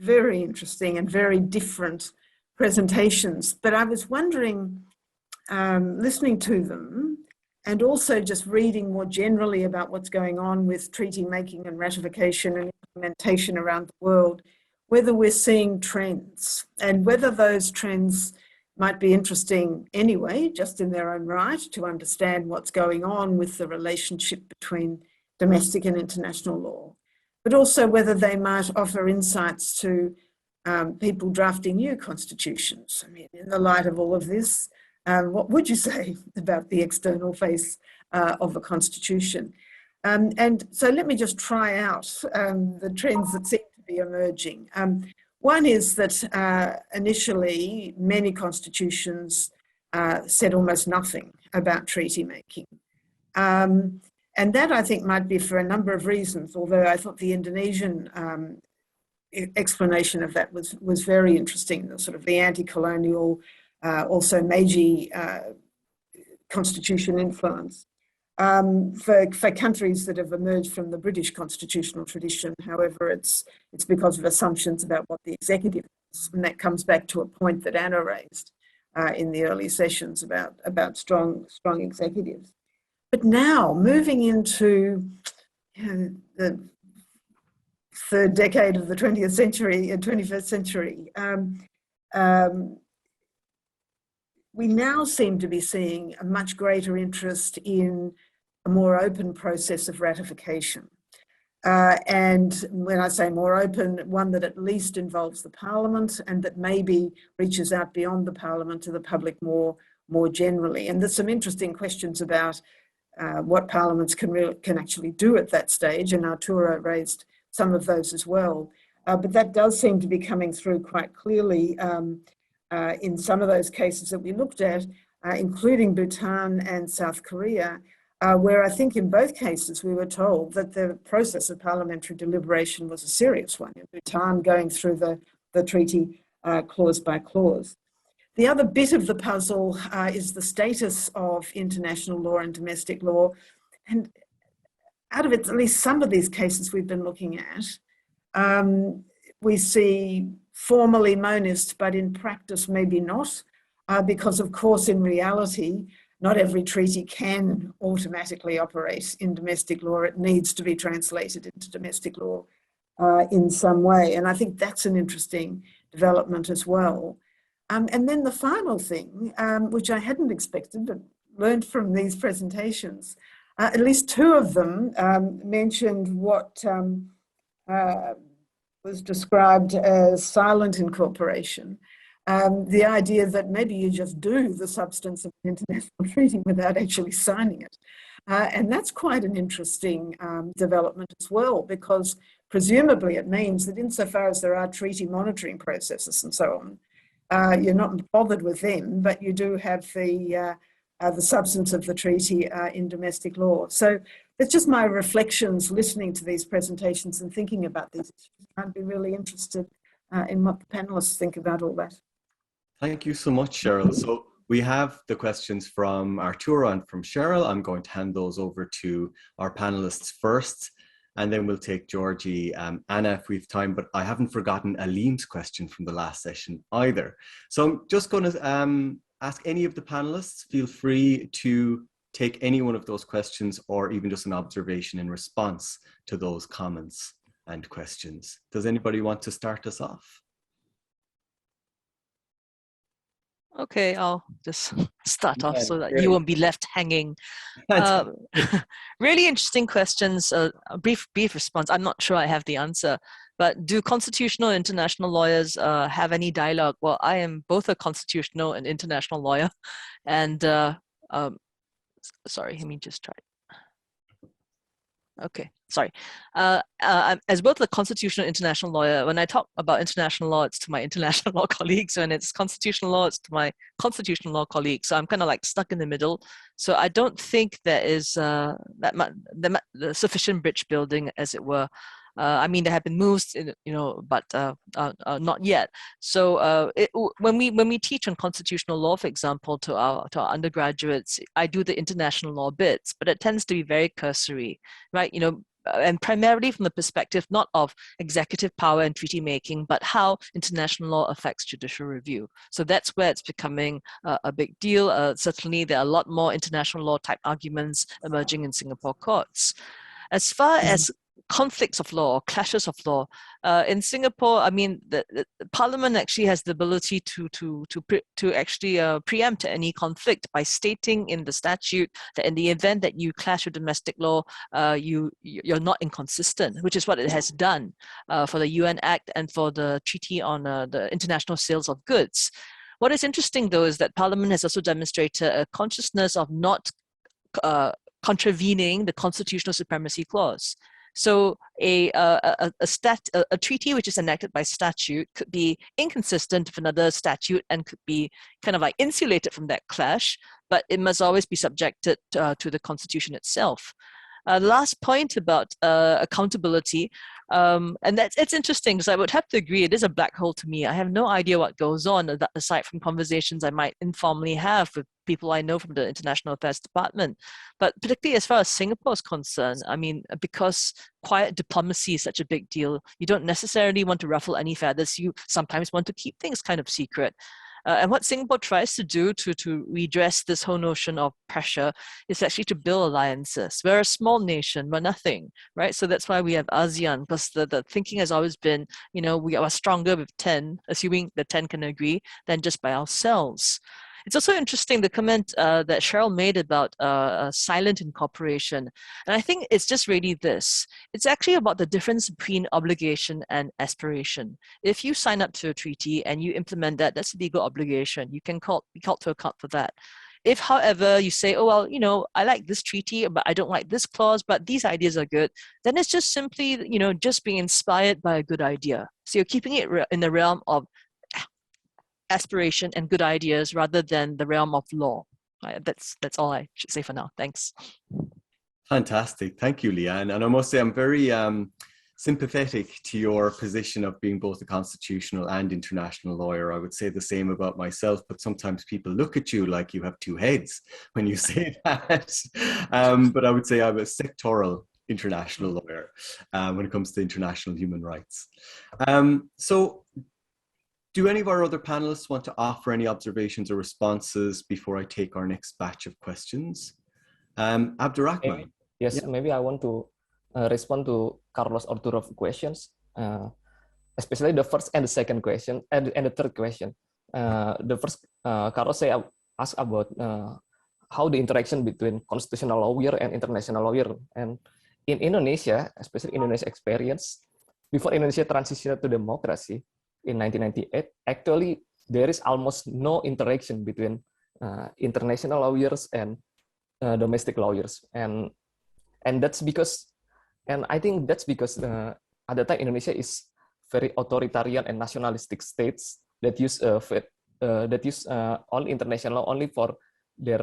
interesting and very different presentations, but I was wondering, listening to them and also just reading more generally about what's going on with treaty making and ratification and implementation around the world, whether we're seeing trends and whether those trends might be interesting anyway, just in their own right, to understand what's going on with the relationship between domestic and international law, but also whether they might offer insights to people drafting new constitutions. I mean, in the light of all of this, what would you say about the external face of a constitution? And so let me just try out the trends that seem to be emerging. One is that initially many constitutions said almost nothing about treaty making. And that I think might be for a number of reasons, although I thought the Indonesian explanation of that was very interesting, the sort of the anti-colonial, also Meiji constitution influence. For countries that have emerged from the British constitutional tradition, however, it's because of assumptions about what the executive is, and that comes back to a point that Anna raised in the early sessions about strong executives. But now, moving into the third decade of the 20th century and 21st century, we now seem to be seeing a much greater interest in a more open process of ratification. And when I say more open, one that at least involves the Parliament and that maybe reaches out beyond the Parliament to the public more generally. And there's some interesting questions about what parliaments can actually do at that stage, and Arturo raised some of those as well. But that does seem to be coming through quite clearly in some of those cases that we looked at, including Bhutan and South Korea, where I think in both cases we were told that the process of parliamentary deliberation was a serious one. In Bhutan, going through the treaty clause by clause. The other bit of the puzzle is the status of international law and domestic law. And out of it, at least some of these cases we've been looking at, we see formally monist, but in practice maybe not, because of course, in reality, not every treaty can automatically operate in domestic law. It needs to be translated into domestic law in some way. And I think that's an interesting development as well. And then the final thing, which I hadn't expected, but learned from these presentations, at least two of them mentioned what was described as silent incorporation. The idea that maybe you just do the substance of an international treaty without actually signing it. And that's quite an interesting development as well, because presumably it means that insofar as there are treaty monitoring processes and so on, you're not bothered with them, but you do have the substance of the treaty in domestic law. So it's just my reflections listening to these presentations and thinking about these issues. I'd be really interested in what the panelists think about all that. Thank you so much, Cheryl. So we have the questions from Arturo and from Cheryl. I'm going to hand those over to our panelists first, and then we'll take Georgie, Anna if we have time, but I haven't forgotten Alim's question from the last session either. So I'm just going to ask any of the panelists, feel free to take any one of those questions or even just an observation in response to those comments and questions. Does anybody want to start us off? Okay, I'll just start off so that great. you won't be left hanging. Really interesting questions. A brief response. I'm not sure I have the answer, but do constitutional and international lawyers have any dialogue? Well, I am both a constitutional and international lawyer, and sorry, let me just try. Okay, sorry. As both a constitutional and international lawyer, when I talk about international law, it's to my international law colleagues. When it's constitutional law, it's to my constitutional law colleagues. So I'm kind of like stuck in the middle. So I don't think there is the sufficient bridge building, as it were. I mean, there have been moves, but not yet. So when we teach on constitutional law, for example, to our undergraduates, I do the international law bits, but it tends to be very cursory, right? And primarily from the perspective not of executive power and treaty making, but how international law affects judicial review. So that's where it's becoming a big deal. Certainly, there are a lot more international law type arguments emerging in Singapore courts. As far as conflicts of law, clashes of law. In Singapore, I mean, the Parliament actually has the ability to actually preempt any conflict by stating in the statute that in the event that you clash with domestic law, you're not inconsistent, which is what it has done for the UN Act and for the Treaty on the International Sales of Goods. What is interesting, though, is that Parliament has also demonstrated a consciousness of not contravening the constitutional supremacy clause. So a treaty which is enacted by statute could be inconsistent with another statute and could be kind of like insulated from that clash, but it must always be subjected to the Constitution itself. Last point about accountability, and it's interesting because I would have to agree it is a black hole to me. I have no idea what goes on aside from conversations I might informally have with people I know from the International Affairs Department. But particularly as far as Singapore is concerned, I mean, because quiet diplomacy is such a big deal, you don't necessarily want to ruffle any feathers. You sometimes want to keep things kind of secret. And what Singapore tries to do to redress this whole notion of pressure is actually to build alliances. We're a small nation, we're nothing, right? So that's why we have ASEAN, because the thinking has always been, we are stronger with 10, assuming the 10 can agree, than just by ourselves. It's also interesting, the comment that Cheryl made about silent incorporation. And I think it's just really this. It's actually about the difference between obligation and aspiration. If you sign up to a treaty and you implement that, that's a legal obligation. You can be called to account for that. If, however, you say, oh, well, I like this treaty, but I don't like this clause, but these ideas are good, then it's just simply, just being inspired by a good idea. So you're keeping it in the realm of aspiration and good ideas rather than the realm of law. That's all I should say for now. Thanks. Fantastic. Thank you, Leanne. And I must say I'm very sympathetic to your position of being both a constitutional and international lawyer. I would say the same about myself, but sometimes people look at you like you have two heads when you say that. But I would say I'm a sectoral international lawyer when it comes to international human rights. So Do any of our other panelists want to offer any observations or responses before I take our next batch of questions? Abdurrahman. Yes, Yeah. maybe I want to respond to Carlos Arturo's questions, especially the first and the second question, and the third question. The first, Carlos asked about how the interaction between constitutional lawyer and international lawyer. And in Indonesia, especially Indonesia experience, before Indonesia transitioned to democracy in 1998, actually there is almost no interaction between international lawyers and domestic lawyers, and that's because, and I think that's because at the time Indonesia is very authoritarian and nationalistic states that use only international law only for their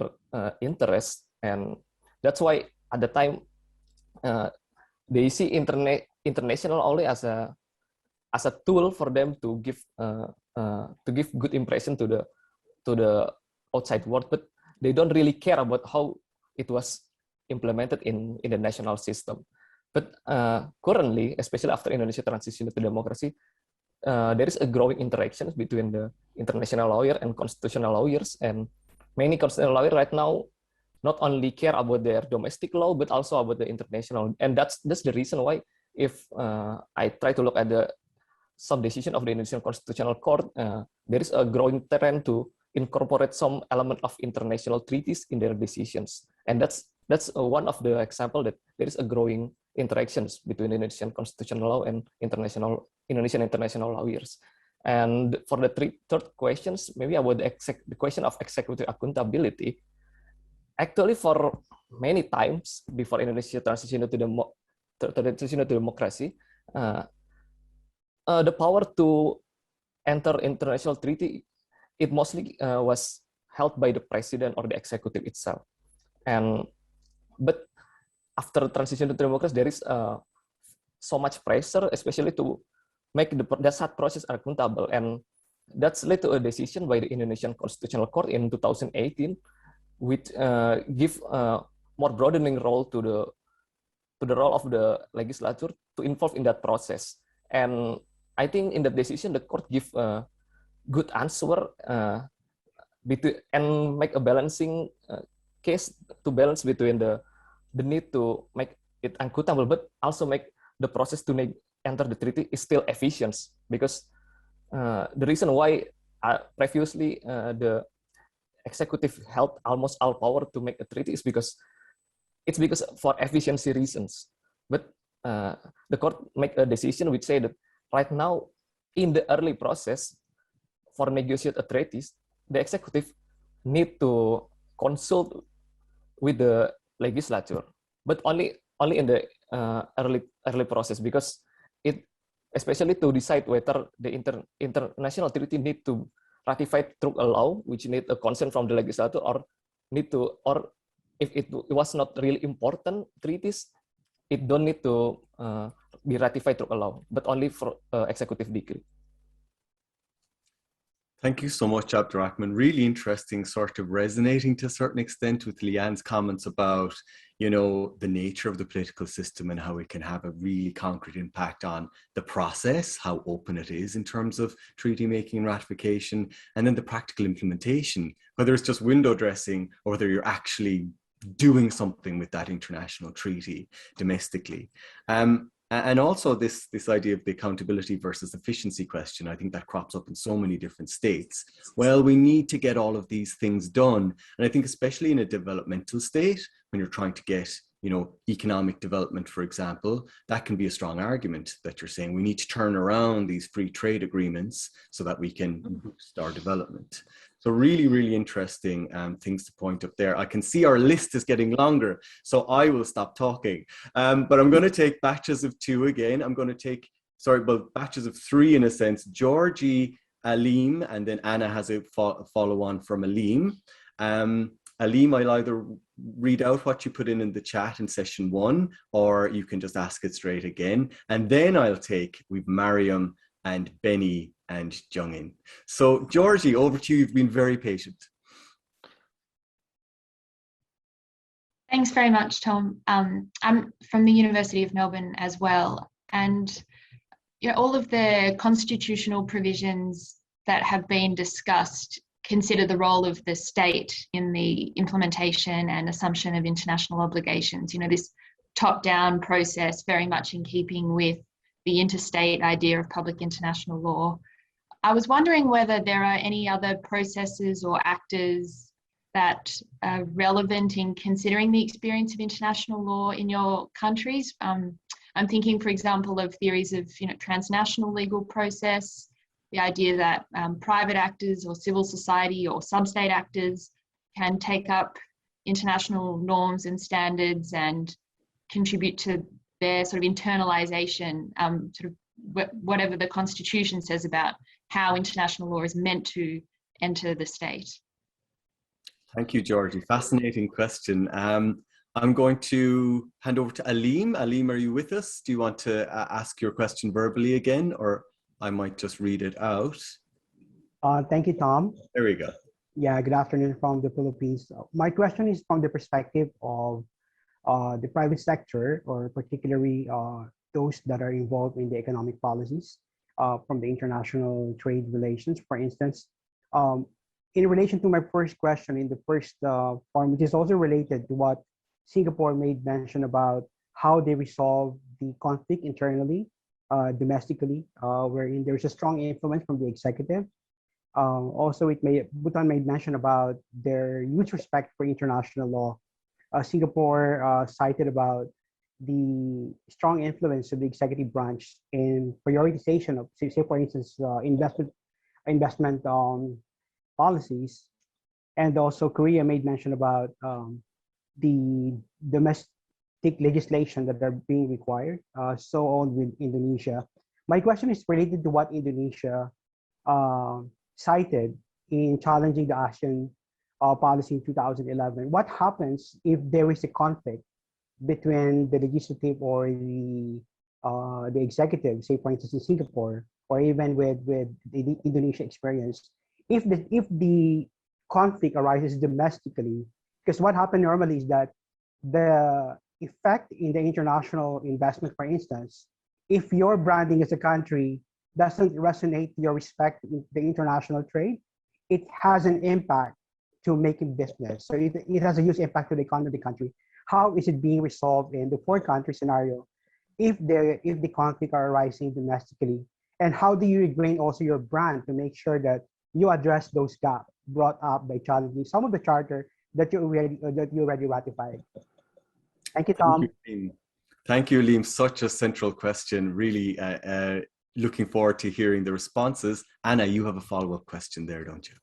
interests, and that's why at the time they see international only as a tool for them to give good impression to the outside world, but they don't really care about how it was implemented in the national system. But currently, especially after Indonesia transition to democracy, there is a growing interaction between the international lawyer and constitutional lawyers, and many constitutional lawyers right now not only care about their domestic law but also about the international, and that's the reason why if I try to look at the some decision of the Indonesian Constitutional Court, there is a growing trend to incorporate some element of international treaties in their decisions, and that's one of the example that there is a growing interactions between Indonesian constitutional law and Indonesian international lawyers. And for the third questions, maybe about the question of executive accountability. Actually, for many times before Indonesia transition to democracy, the power to enter international treaty, it mostly was held by the president or the executive itself. But after transition to democracy, there is so much pressure, especially to make that process accountable, and that's led to a decision by the Indonesian Constitutional Court in 2018, which give more broadening role to the role of the legislature to involve in that process. And I think in that decision, the court give a good answer and make a balancing case to balance between the need to make it accountable, but also make the process to enter the treaty is still efficient, because the reason why previously the executive held almost all power to make a treaty is because for efficiency reasons. But the court make a decision which say that right now in the early process for negotiate a treaties, the executive need to consult with the legislature, but only in the early process, because it especially to decide whether the international treaty need to ratify through a law, which need a consent from the legislature, or if it was not really important treaties, it don't need to be ratified through a law, but only for executive decree. Thank you so much, Abdurrahman. Really interesting, sort of resonating to a certain extent with Leanne's comments about, the nature of the political system and how it can have a really concrete impact on the process, how open it is in terms of treaty making and ratification, and then the practical implementation, whether it's just window dressing or whether you're actually doing something with that international treaty domestically. And also this idea of the accountability versus efficiency question, I think that crops up in so many different states. Well, we need to get all of these things done. And I think especially in a developmental state, when you're trying to get, economic development, for example, that can be a strong argument that you're saying we need to turn around these free trade agreements so that we can boost our development. So really, really interesting things to point up there. I can see our list is getting longer, so I will stop talking. But I'm going to take batches of 2 again. I'm going to take, batches of 3 in a sense. Georgie, Alim, and then Anna has a follow-on from Alim. Alim, I'll either read out what you put in the chat in session 1, or you can just ask it straight again. And then we've Mariam and Benny and Jungin. So Georgie, over to you. You've been very patient. Thanks very much, Tom. I'm from the University of Melbourne as well. And all of the constitutional provisions that have been discussed consider the role of the state in the implementation and assumption of international obligations. You know, this top-down process very much in keeping with the interstate idea of public international law. I was wondering whether there are any other processes or actors that are relevant in considering the experience of international law in your countries. I'm thinking, for example, of theories of transnational legal process, the idea that private actors or civil society or sub-state actors can take up international norms and standards and contribute to their sort of internalization, sort of whatever the Constitution says about how international law is meant to enter the state. Thank you, Georgie. Fascinating question. I'm going to hand over to Aleem. Aleem, are you with us? Do you want to ask your question verbally again, or I might just read it out? Thank you, Tom. There we go. Yeah, good afternoon from the Philippines. My question is from the perspective of the private sector, or particularly those that are involved in the economic policies from the international trade relations, for instance. In relation to my first question in the first form, which is also related to what Singapore made mention about how they resolve the conflict internally, domestically, wherein there's a strong influence from the executive. Also, Bhutan made mention about their huge respect for international law. Singapore cited about the strong influence of the executive branch in prioritization of, say for instance, investment policies. And also Korea made mention about the domestic legislation that are being required, so on with Indonesia. My question is related to what Indonesia cited in challenging the ASEAN policy in 2011. What happens if there is a conflict between the legislative or the executive, say for instance in Singapore, or even with the Indonesia experience, if the conflict arises domestically? Because what happened normally is that the effect in the international investment, for instance, if your branding as a country doesn't resonate your respect in the international trade, it has an impact to making business. So it has a huge impact to the economy of the country. How is it being resolved in the four country scenario if the conflict are arising domestically? And how do you regain also your brand to make sure that you address those gaps brought up by challenging some of the charter that you already ratified? Thank you, Tom. Thank you, Liam. Such a central question. Really looking forward to hearing the responses. Anna, you have a follow-up question there, don't you?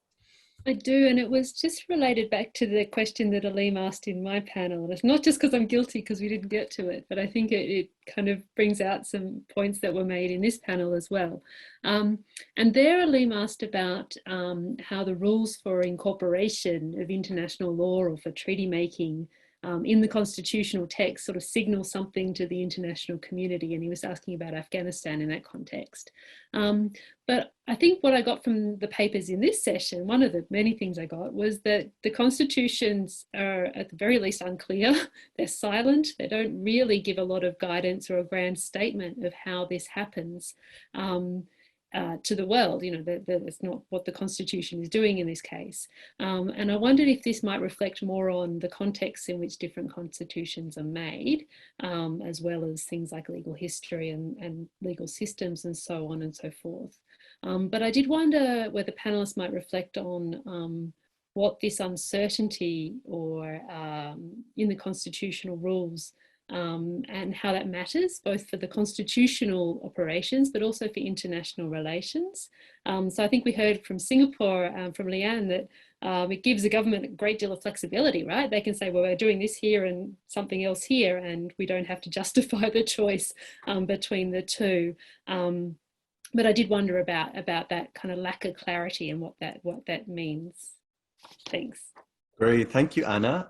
I do, and it was just related back to the question that Aleem asked in my panel. And it's not just because I'm guilty because we didn't get to it, but I think it kind of brings out some points that were made in this panel as well. And there Aleem asked about how the rules for incorporation of international law or for treaty making in the constitutional text sort of signal something to the international community, and he was asking about Afghanistan in that context. But I think what I got from the papers in this session, one of the many things I got, was that the constitutions are at the very least unclear, they're silent, they don't really give a lot of guidance or a grand statement of how this happens. To the world, that's not what the Constitution is doing in this case. And I wondered if this might reflect more on the context in which different constitutions are made, as well as things like legal history and legal systems and so on and so forth. But I did wonder whether panelists might reflect on what this uncertainty or in the constitutional rules and how that matters both for the constitutional operations but also for international relations. So I think we heard from Singapore, from Leanne, that it gives the government a great deal of flexibility, right? They can say, well, we're doing this here and something else here, and we don't have to justify the choice between the two. But I did wonder about that kind of lack of clarity and what that means. Thanks. Great, thank you, Anna.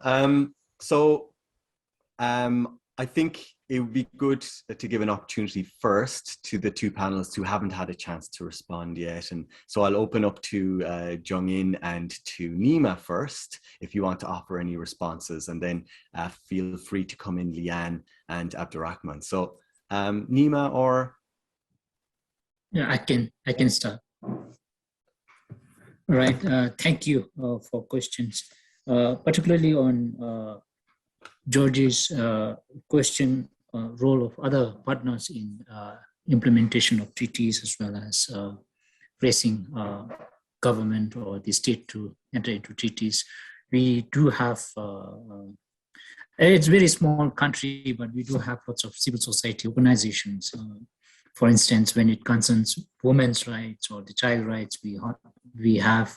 I think it would be good to give an opportunity first to the two panelists who haven't had a chance to respond yet. And so I'll open up to Jung-In and to Nima first, if you want to offer any responses, and then feel free to come in, Leanne and Abdurrahman. So Nima or? Yeah, I can start. Right. Thank you for questions, particularly on George's question, role of other partners in implementation of treaties, as well as pressing government or the state to enter into treaties. We do have, it's a very small country, but we do have lots of civil society organizations. For instance, when it concerns women's rights or the child rights, we have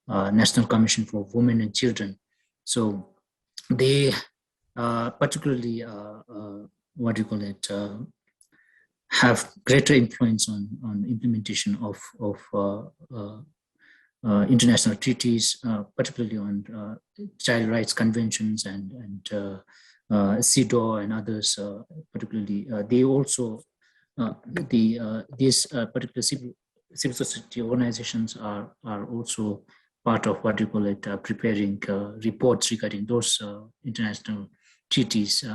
National Commission for Women and Children. So they particularly, what do you call it, have greater influence on implementation of international treaties, particularly on child rights conventions and CEDAW and others. Particularly, they also these particular civil society organizations are also part of what you call it, preparing reports regarding those international treaties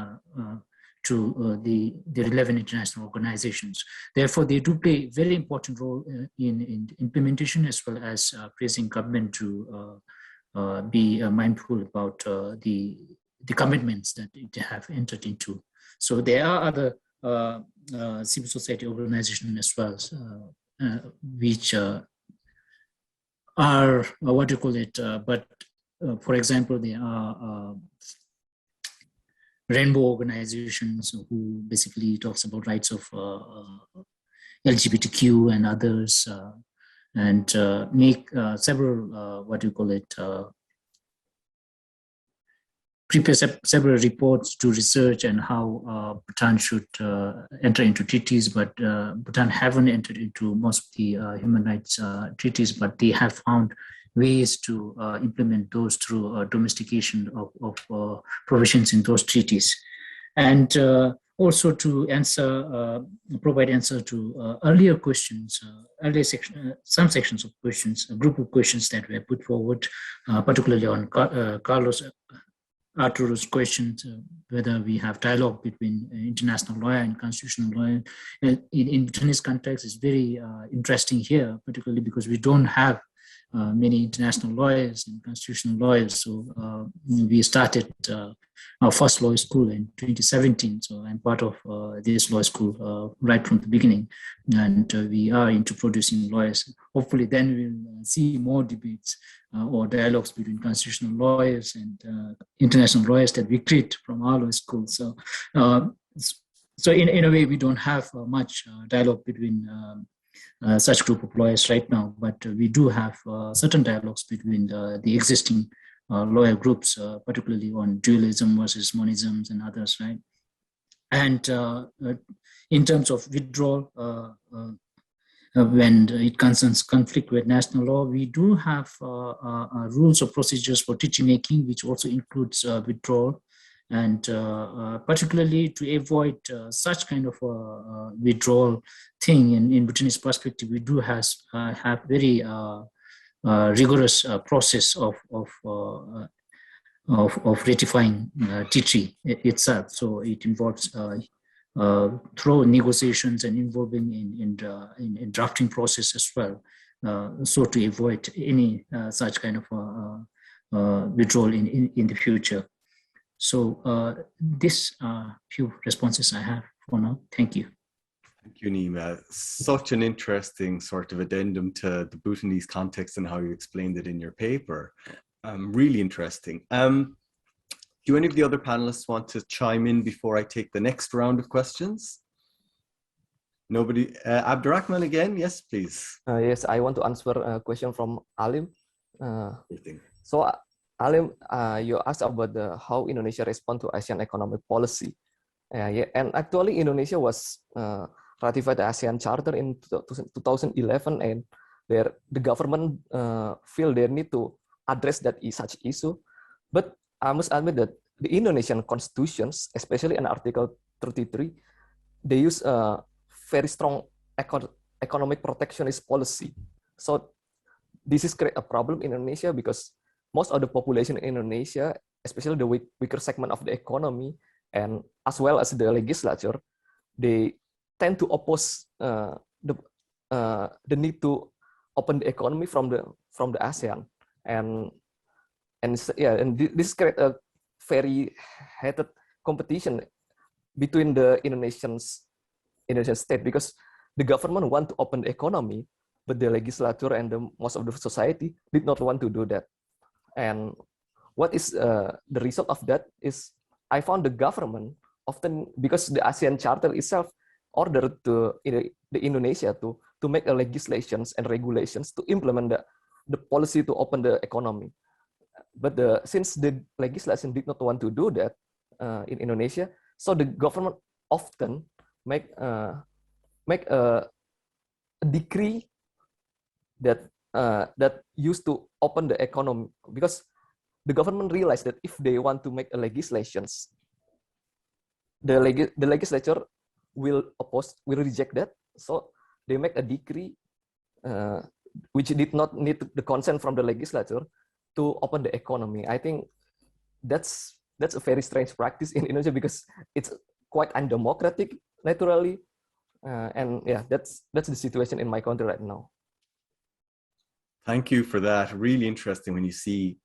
to the relevant international organizations. Therefore, they do play a very important role in implementation, as well as pressing government to be mindful about the commitments that they have entered into. So there are other civil society organizations as well, which are what you call it, but for example, there are rainbow organizations who basically talks about rights of LGBTQ and others, and make several what you call it, prepare several reports to research and how Bhutan should enter into treaties, but Bhutan haven't entered into most of the human rights treaties, but they have found ways to implement those through domestication of provisions in those treaties. And also to answer, provide answer to earlier questions, some sections of questions, a group of questions that were put forward, particularly on Carlos Arturo's questions, whether we have dialogue between international law and constitutional law. In Bhutanese context, is very interesting here, particularly because we don't have many international lawyers and constitutional lawyers. So we started our first law school in 2017. So I'm part of this law school right from the beginning. And we are into producing lawyers. Hopefully then we'll see more debates or dialogues between constitutional lawyers and international lawyers that we create from our law school. So, so in a way, we don't have much dialogue between such group of lawyers right now, but we do have certain dialogues between the existing lawyer groups, particularly on dualism versus monisms and others, right? And in terms of withdrawal, when it concerns conflict with national law, we do have rules or procedures for treaty making, which also includes withdrawal. And particularly to avoid such kind of withdrawal thing in Bhutanese perspective, we do have very rigorous process of ratifying treaty itself. So it involves through negotiations and involving in drafting process as well. So to avoid any such kind of withdrawal in the future. So this few responses I have for now. Thank you. Thank you, Nima. Such an interesting sort of addendum to the Bhutanese context and how you explained it in your paper. Really interesting. Do any of the other panelists want to chime in before I take the next round of questions? Nobody? Abdurrahman again? Yes, please. Yes, I want to answer a question from Alim. So Alim, you asked about how Indonesia respond to ASEAN economic policy. Yeah, and actually Indonesia was ratified the ASEAN Charter in 2011, and the government feel they need to address that such issue. But I must admit that the Indonesian constitutions, especially in Article 33, they use a very strong economic protectionist policy. So this is create a problem in Indonesia because most of the population in Indonesia, especially the weaker segment of the economy, and as well as the legislature, they tend to oppose the need to open the economy from the ASEAN, and this create a very heated competition between the Indonesian state, because the government want to open the economy, but the legislature and most of the society did not want to do that. And what is the result of that is, I found the government often, because the ASEAN Charter itself ordered the Indonesia to make a legislations and regulations to implement the policy to open the economy. But since the legislation did not want to do that in Indonesia, so the government often make a decree that used to open the economy, because the government realized that if they want to make a legislations, the legislature will reject that. So they make a decree which did not need the consent from the legislature to open the economy. I think that's a very strange practice in Indonesia, because it's quite undemocratic naturally, and yeah, that's the situation in my country right now. Thank you for that. Really interesting when you see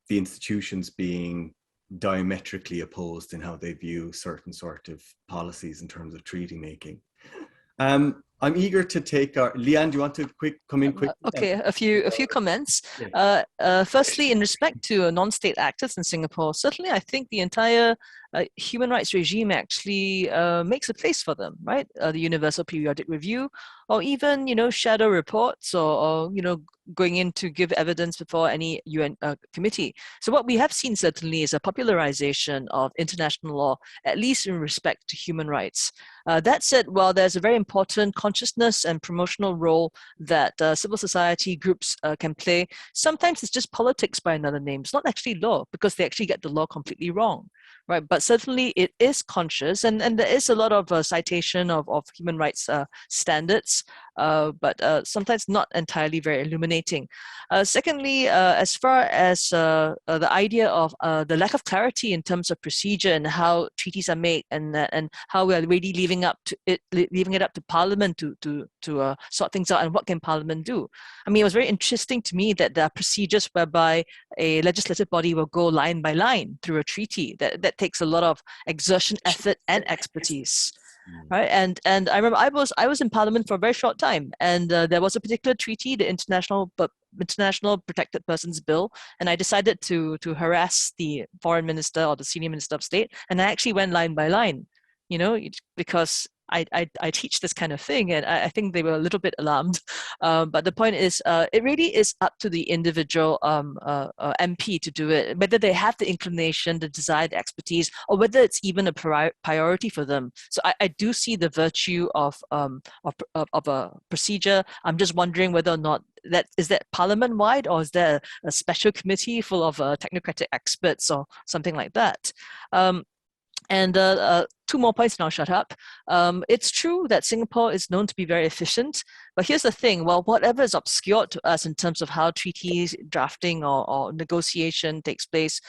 the institutions being diametrically opposed in how they view certain sort of policies in terms of treaty making. I'm eager to take our Leanne. Do you want to come in quick? Okay, a few comments. Yeah. Firstly, in respect to non-state actors in Singapore, certainly I think the entire human rights regime actually makes a place for them, right? The Universal Periodic Review, or even shadow reports, or going in to give evidence before any UN committee. So what we have seen certainly is a popularization of international law, at least in respect to human rights. That said, while there's a very important consciousness and promotional role that civil society groups can play, sometimes it's just politics by another name. It's not actually law, because they actually get the law completely wrong. Right, but certainly it is conscious, and there is a lot of citation of human rights standards, but sometimes not entirely very illuminating. Secondly, as far as the idea of the lack of clarity in terms of procedure and how treaties are made, and how we are really leaving it up to Parliament to sort things out, and what can Parliament do? I mean, it was very interesting to me that there are procedures whereby a legislative body will go line by line through a treaty. That takes a lot of exertion, effort, and expertise. Right, and I remember I was in Parliament for a very short time, and there was a particular treaty, the International Protected Persons Bill, and I decided to harass the foreign minister or the senior minister of state, and I actually went line by line, because I teach this kind of thing, and I think they were a little bit alarmed. But the point is, it really is up to the individual MP to do it, whether they have the inclination, the desire, the expertise, or whether it's even a priority for them. So I do see the virtue of a procedure. I'm just wondering whether or not is that parliament-wide, or is there a special committee full of technocratic experts or something like that? And two more points and I'll shut up. It's true that Singapore is known to be very efficient, but here's the thing, well, whatever is obscured to us in terms of how treaties drafting or negotiation takes place,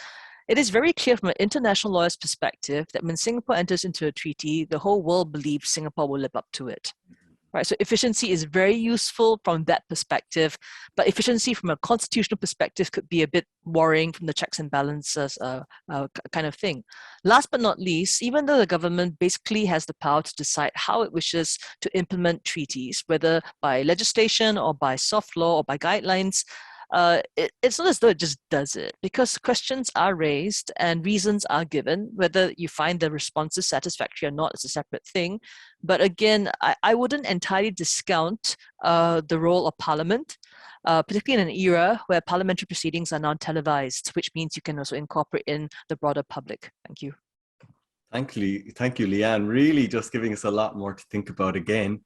it is very clear from an international lawyer's perspective that when Singapore enters into a treaty, the whole world believes Singapore will live up to it. Right, so efficiency is very useful from that perspective, but efficiency from a constitutional perspective could be a bit worrying from the checks and balances kind of thing. Last but not least, even though the government basically has the power to decide how it wishes to implement treaties, whether by legislation or by soft law or by guidelines, it's not as though it just does it, because questions are raised and reasons are given. Whether you find the responses satisfactory or not is a separate thing. But again, I wouldn't entirely discount the role of Parliament, particularly in an era where parliamentary proceedings are now televised, which means you can also incorporate in the broader public. Thank you. Thank you, Leanne. Really just giving us a lot more to think about again.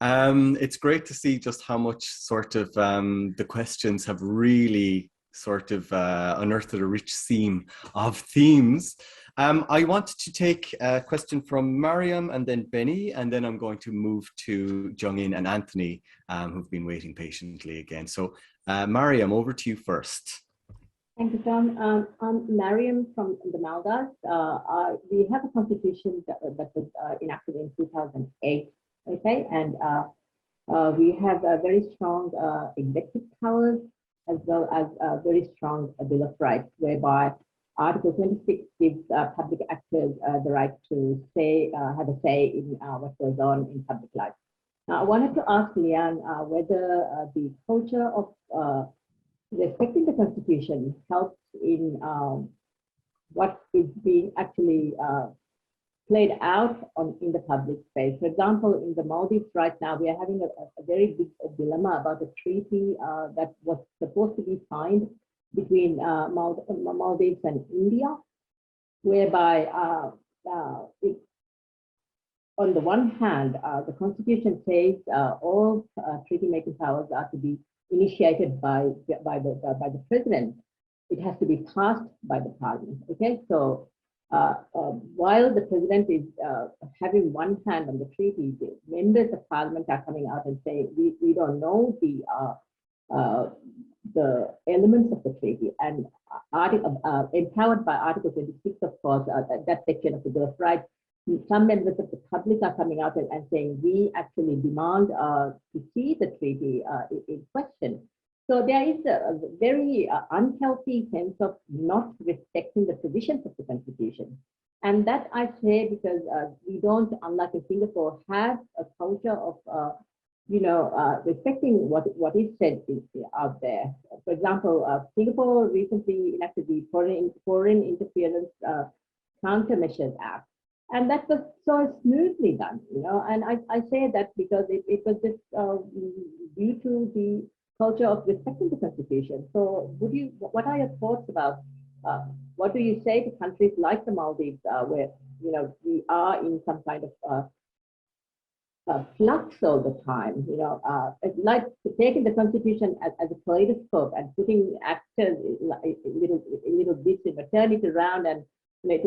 It's great to see just how much sort of the questions have really sort of unearthed a rich seam of themes. I want to take a question from Mariam and then Benny, and then I'm going to move to Jung-In and Anthony, who've been waiting patiently again. So Mariam, over to you first. Thank you, Tom. I'm Mariam from the Maldives. We have a constitution that was enacted in 2008. Okay, and We have a very strong executive powers as well as a very strong Bill of Rights, whereby Article 26 gives public actors the right to have a say in what goes on in public life. Now, I wanted to ask Leanne whether the culture of respecting the Constitution helps in what is being actually played out in the public space. For example, in the Maldives right now, we are having a very big dilemma about a treaty that was supposed to be signed between Maldives and India, whereby on the one hand, the Constitution says all treaty-making powers are to be initiated by the President. It has to be passed by the Parliament. Okay, so while the President is having one hand on the treaty, the members of Parliament are coming out and saying we don't know the elements of the treaty, and empowered by Article 26, of course, that section of the Bill of Rights. Some members of the public are coming out and saying we actually demand to see the treaty in question. So there is a very unhealthy sense of not respecting the provisions of the Constitution. And that I say because we don't, unlike in Singapore, have a culture of respecting what is said out there. For example, Singapore recently enacted the Foreign Interference Countermeasures Act. And that was so smoothly done, and I say that because it was just due to the culture of respecting the Constitution. So what are your thoughts about, what do you say to countries like the Maldives, where, we are in some kind of flux all the time, like taking the Constitution as a kaleidoscope and putting actors little bits and turn it around and to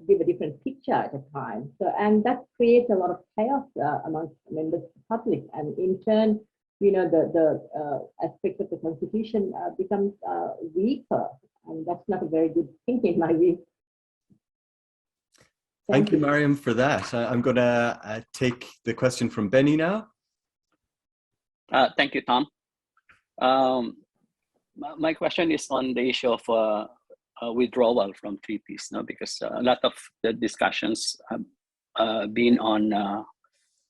give a different picture at a time. So, and that creates a lot of chaos amongst members of the public, and in turn, the aspect of the Constitution becomes weaker, and that's not a very good thing in my view. Thank you, Mariam, for that. I'm going to take the question from Benny now. Thank you, Tom. My question is on the issue of withdrawal from treaties, because a lot of the discussions have been on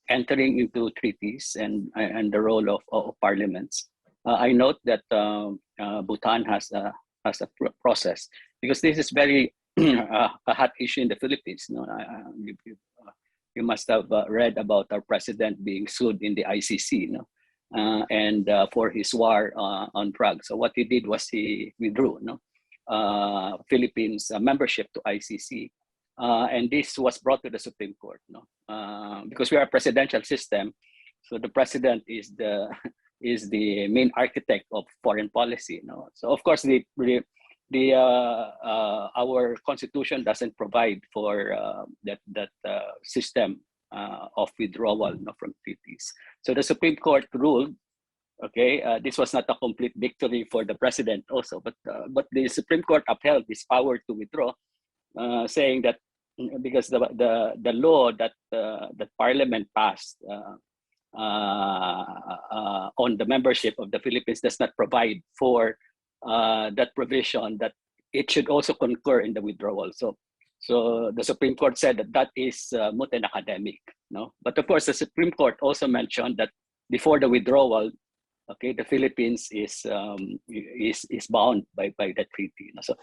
entering into treaties and the role of parliaments. I note that Bhutan has a process, because this is very a hot issue in the Philippines. You must have read about our president being sued in the ICC, and for his war on drugs. So what he did was he withdrew, Philippines membership to ICC, and this was brought to the Supreme Court, because we are a presidential system, so the president is the main architect of foreign policy. So of course our constitution doesn't provide for that system of withdrawal from treaties. So the Supreme Court ruled. Okay, this was not a complete victory for the president also, but the Supreme Court upheld this power to withdraw, saying that because the law that Parliament passed on the membership of the Philippines does not provide for that provision that it should also concur in the withdrawal. So the Supreme Court said that is moot and academic. But of course the Supreme Court also mentioned that before the withdrawal, okay, the Philippines is bound by that treaty. So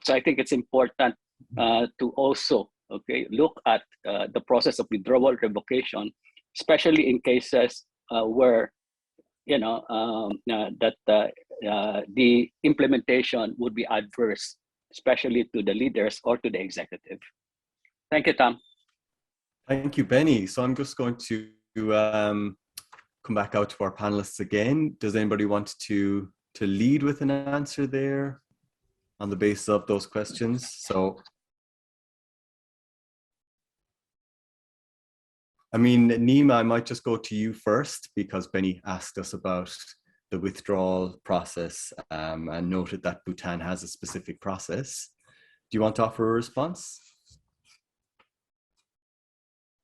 I think it's important to also look at the process of withdrawal revocation, especially in cases where the implementation would be adverse, especially to the leaders or to the executive. Thank you, Tom. Thank you, Benny. So I'm just going to come back out to our panelists again. Does anybody want to lead with an answer there on the basis of those questions? So, I mean, Nima, I might just go to you first, because Benny asked us about the withdrawal process and noted that Bhutan has a specific process. Do you want to offer a response?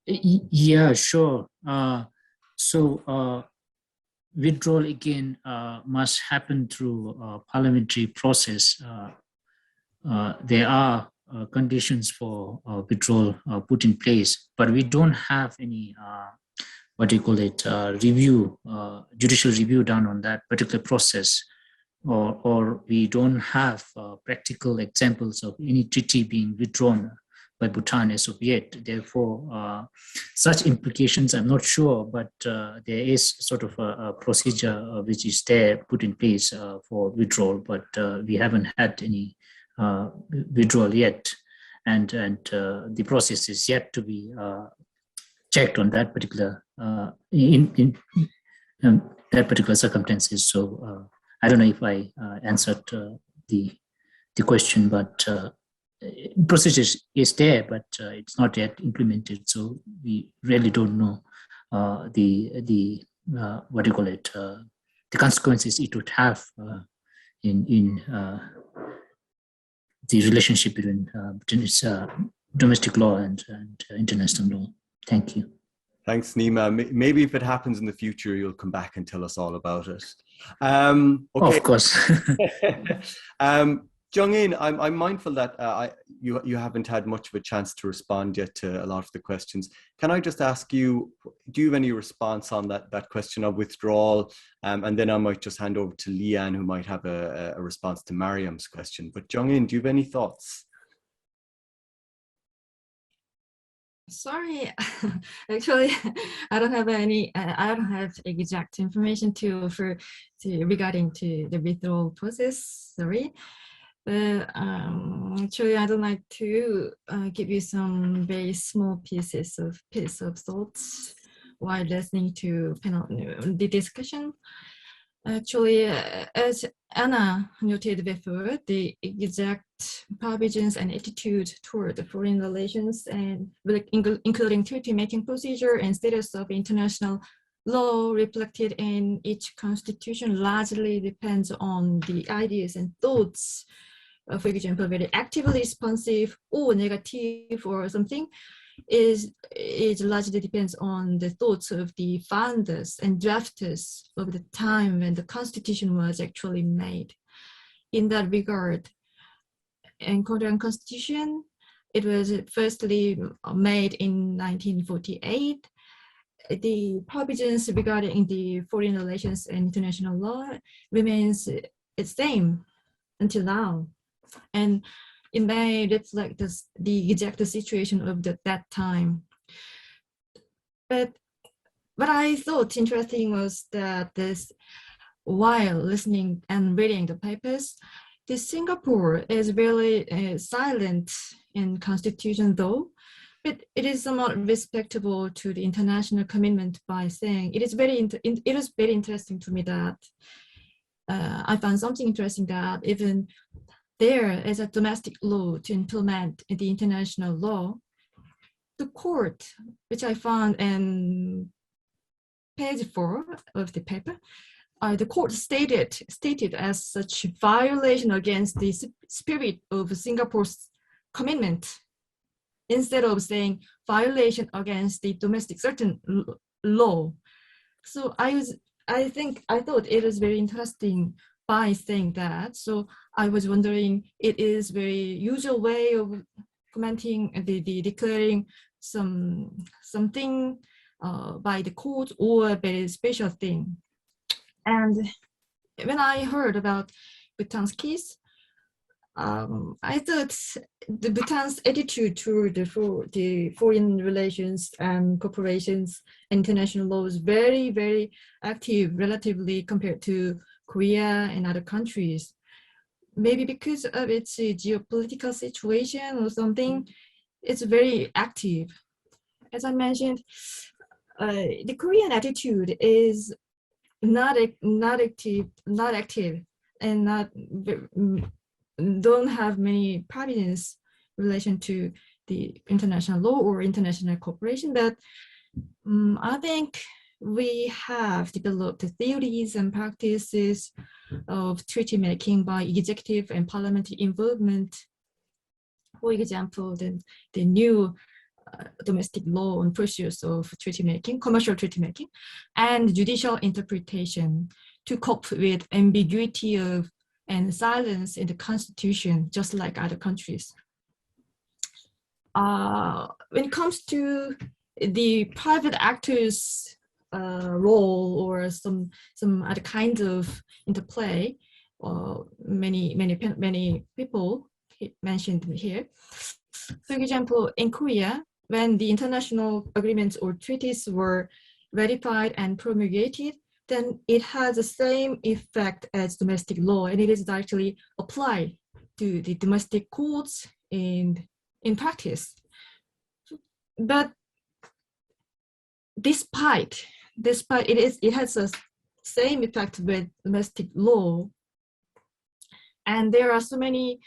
Yeah, sure. So withdrawal again must happen through parliamentary process. There are conditions for withdrawal put in place, but we don't have any review, judicial review done on that particular process, or we don't have practical examples of any treaty being withdrawn by Bhutan as of yet. Therefore, such implications, I'm not sure, but there is sort of a procedure which is there put in place for withdrawal, but we haven't had any withdrawal yet. And the process is yet to be checked on that particular in that particular circumstances. So I don't know if I answered the question, but procedure is there, but it's not yet implemented. So we really don't know the consequences it would have in the relationship between domestic law and international law. Thank you. Thanks, Nima. Maybe if it happens in the future, you'll come back and tell us all about it. Okay. Of course. Jung-in, I'm mindful that you haven't had much of a chance to respond yet to a lot of the questions. Can I just ask you, do you have any response on that question of withdrawal? And then I might just hand over to Leanne, who might have a response to Mariam's question. But Jung-in, do you have any thoughts? Sorry, actually, I don't have any. I don't have exact information to offer regarding to the withdrawal process. Sorry, but actually, I don't like to give you some very small pieces of thoughts while listening to the discussion. Actually, as Anna noted before, the exact provisions and attitude toward the foreign relations, and including treaty-making procedure and status of international law reflected in each constitution, largely depends on the ideas and thoughts. For example, very actively responsive or negative or something is largely depends on the thoughts of the founders and drafters of the time when the constitution was actually made. In that regard, in Korean constitution, it was firstly made in 1948. The provisions regarding the foreign relations and international law remains the same until now, and it may reflect the exact situation of that time. But what I thought interesting was that while listening and reading the papers, Singapore is really silent in constitution though, but it is somewhat respectable to the international commitment by saying it is very interesting to me that I found something interesting that even there is a domestic law to implement the international law. The court, which I found in page 4 of the paper, the court stated as such violation against the spirit of Singapore's commitment, instead of saying violation against the domestic certain law. So I thought it was very interesting by saying that. So I was wondering, it is very usual way of commenting, the declaring something by the court, or a very special thing. And when I heard about Bhutan's case, I thought the Bhutan's attitude toward the foreign relations and corporations and international law is very, very active relatively compared to Korea and other countries. Maybe because of its geopolitical situation or something, it's very active. As I mentioned, the Korean attitude is not active, and don't have many provisions in relation to the international law or international cooperation. But I think we have developed the theories and practices of treaty making by executive and parliamentary involvement. For example, the new domestic law on pursuits of treaty making, commercial treaty making, and judicial interpretation to cope with ambiguity of and silence in the constitution, just like other countries. When it comes to the private actors' role or some other kind of interplay, many people mentioned here. For example, in Korea, when the international agreements or treaties were ratified and promulgated, then it has the same effect as domestic law, and it is actually applied to the domestic courts in practice. But despite it has the same effect with domestic law, and there are so many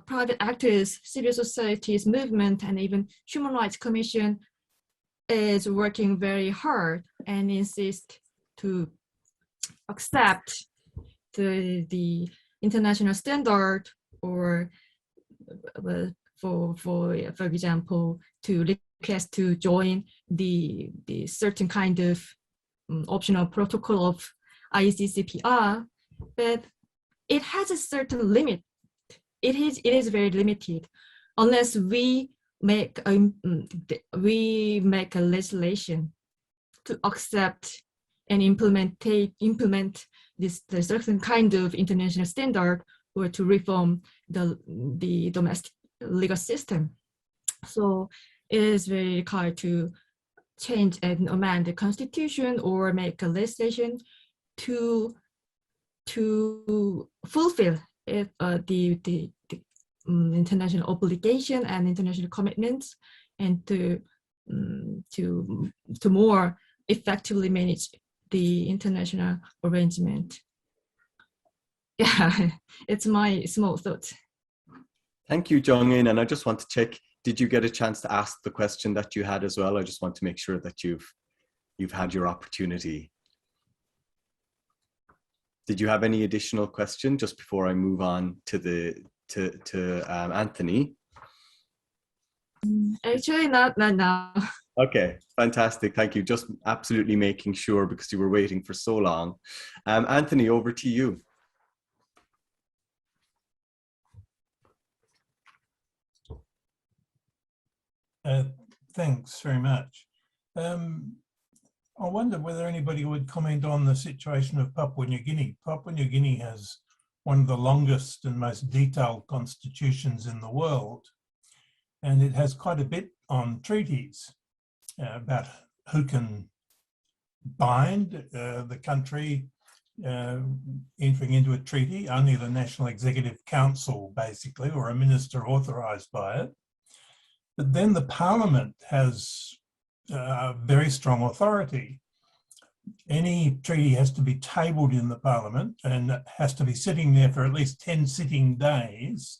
private actors, civil societies, movement, and even Human Rights Commission is working very hard and insist to accept the international standard, or for example, to request to join the certain kind of optional protocol of ICCPR, but it has a certain limit. It is very limited unless we make a legislation to accept and implement this the certain kind of international standard, or to reform the domestic legal system. So it is very hard to change and amend the constitution or make a legislation to fulfill the international obligation and international commitments, and to more effectively manage the international arrangement. Yeah, it's my small thought. Thank you, Jong-in. And I just want to check, did you get a chance to ask the question that you had as well? I just want to make sure that you've had your opportunity. Did you have any additional question just before I move on to Anthony? Actually, not now. Okay, fantastic. Thank you. Just absolutely making sure, because you were waiting for so long. Anthony, over to you. Thanks very much. I wonder whether anybody would comment on the situation of Papua New Guinea. Papua New Guinea has one of the longest and most detailed constitutions in the world, and it has quite a bit on treaties about who can bind the country entering into a treaty. Only the National Executive Council, basically, or a minister authorised by it. But then the Parliament has very strong authority. Any treaty has to be tabled in the Parliament and has to be sitting there for at least 10 sitting days,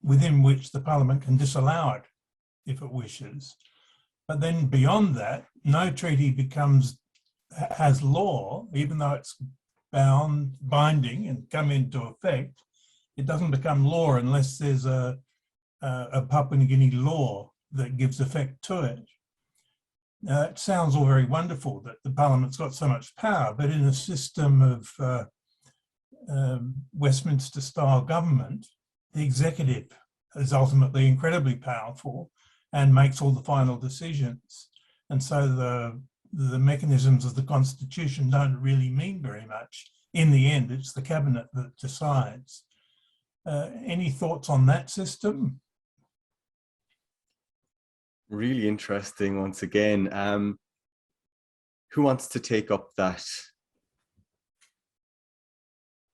within which the Parliament can disallow it if it wishes. But then beyond that, no treaty has law, even though it's binding and come into effect. It doesn't become law unless there's a Papua New Guinea law that gives effect to it. Now, it sounds all very wonderful that the Parliament's got so much power, but in a system of Westminster-style government, the executive is ultimately incredibly powerful and makes all the final decisions. And so the mechanisms of the Constitution don't really mean very much. In the end, it's the cabinet that decides. Any thoughts on that system? Really interesting once again. Who wants to take up that?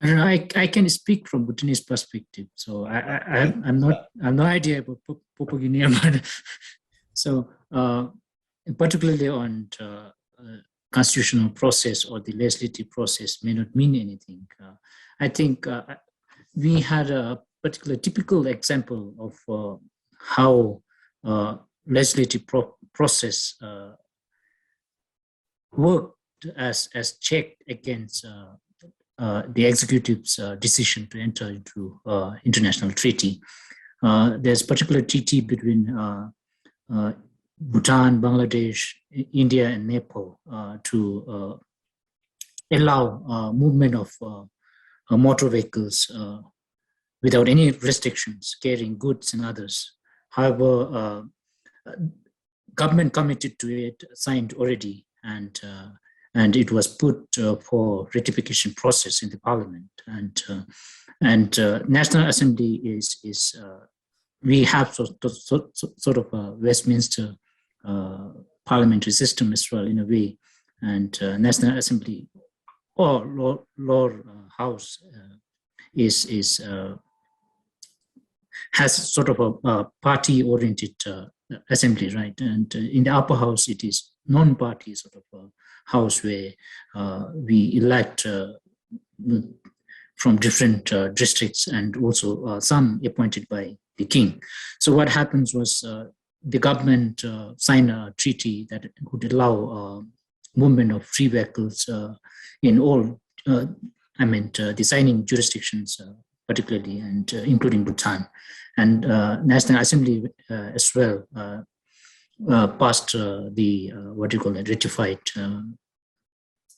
I don't know, I can speak from Bhutanese perspective. So I'm no idea about Papua Guinea, but so particularly on constitutional process or the legislative process may not mean anything. I think we had a particular typical example of how legislative process worked as check against the executive's decision to enter into international treaty. There's particular treaty between Bhutan, Bangladesh, India, and Nepal to allow movement of motor vehicles without any restrictions, carrying goods and others. However, government committed to it, signed already, and it was put for ratification process in the parliament. And National Assembly is we have sort of a Westminster parliamentary system as well in a way, and National Assembly or lower house has sort of a party-oriented assembly, right? And in the upper house, it is non-party sort of a house where we elect from different districts and also some appointed by the king. So what happens was the government signed a treaty that would allow movement of free vehicles in all, the signing jurisdictions particularly, and including Bhutan. And National Assembly as well passed ratified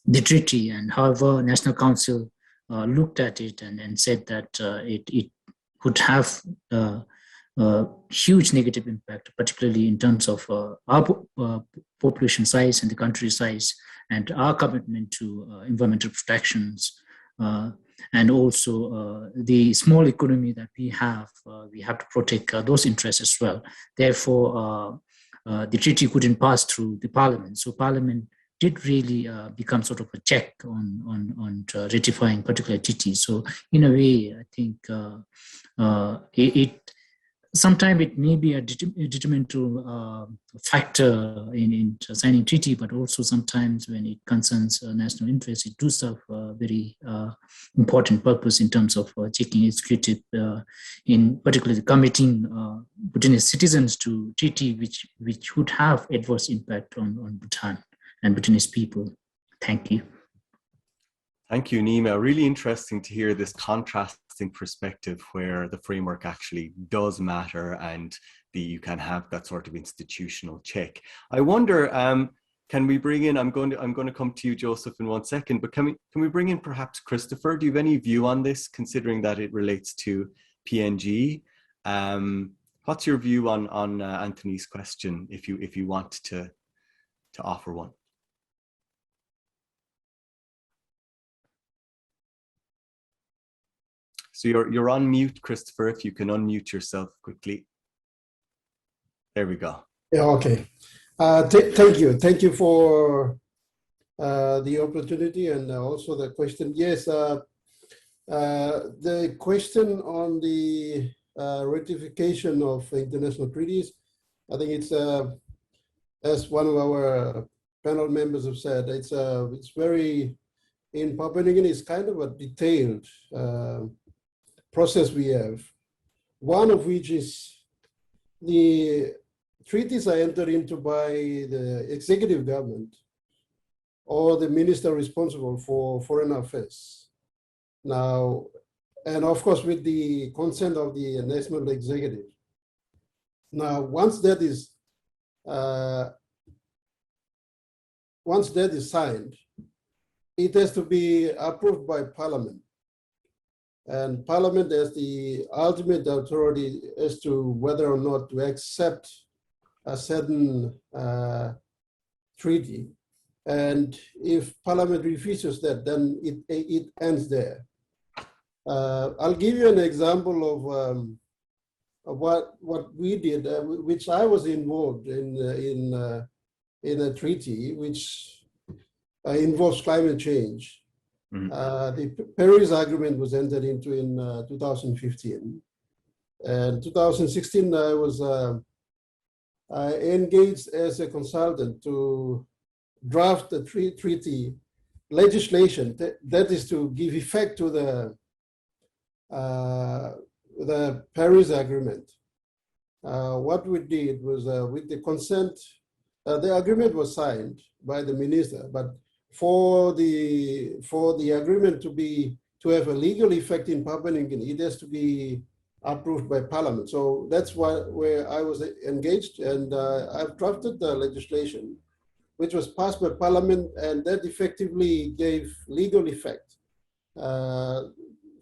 the treaty. And however, National Council looked at it and said that it would have huge negative impact, particularly in terms of our population size and the country size, and our commitment to environmental protections, and also the small economy that we have to protect those interests as well. Therefore, the treaty couldn't pass through the parliament. So parliament did really become sort of a check on ratifying particular treaties. So in a way, I think sometimes it may be a detrimental factor in signing treaty, but also sometimes when it concerns national interest, it does serve a very important purpose in terms of checking executive, in particularly committing Bhutanese citizens to treaty which would have adverse impact on Bhutan and Bhutanese people. Thank you. Thank you, Nima. Really interesting to hear this contrasting perspective where the framework actually does matter and you can have that sort of institutional check. I wonder, can we bring in? I'm going to come to you, Joseph, in 1 second. But can we bring in perhaps Christopher? Do you have any view on this, considering that it relates to PNG? What's your view on Anthony's question, if you want to offer one? So you're on mute, Christopher, if you can unmute yourself quickly. There we go. Yeah, okay. Thank you. Thank you for the opportunity and also the question. Yes, the question on the ratification of international treaties, I think it's, as one of our panel members have said, it's very, in Papua New Guinea, it's kind of a detailed process we have, one of which is the treaties are entered into by the executive government or the minister responsible for foreign affairs. Now, and of course, with the consent of the national executive. Now, once that is signed, it has to be approved by Parliament. And Parliament has the ultimate authority as to whether or not to accept a certain treaty. And if Parliament refuses that, then it ends there. I'll give you an example of what we did, which I was involved in a treaty which involves climate change. The Paris Agreement was entered into in 2015. And 2016, I was engaged as a consultant to draft the treaty legislation that is to give effect to the Paris Agreement. What we did was, with the consent, the agreement was signed by the minister, but for the agreement to have a legal effect in Papua New Guinea, it has to be approved by Parliament. So that's where I was engaged, and I've drafted the legislation, which was passed by Parliament, and that effectively gave legal effect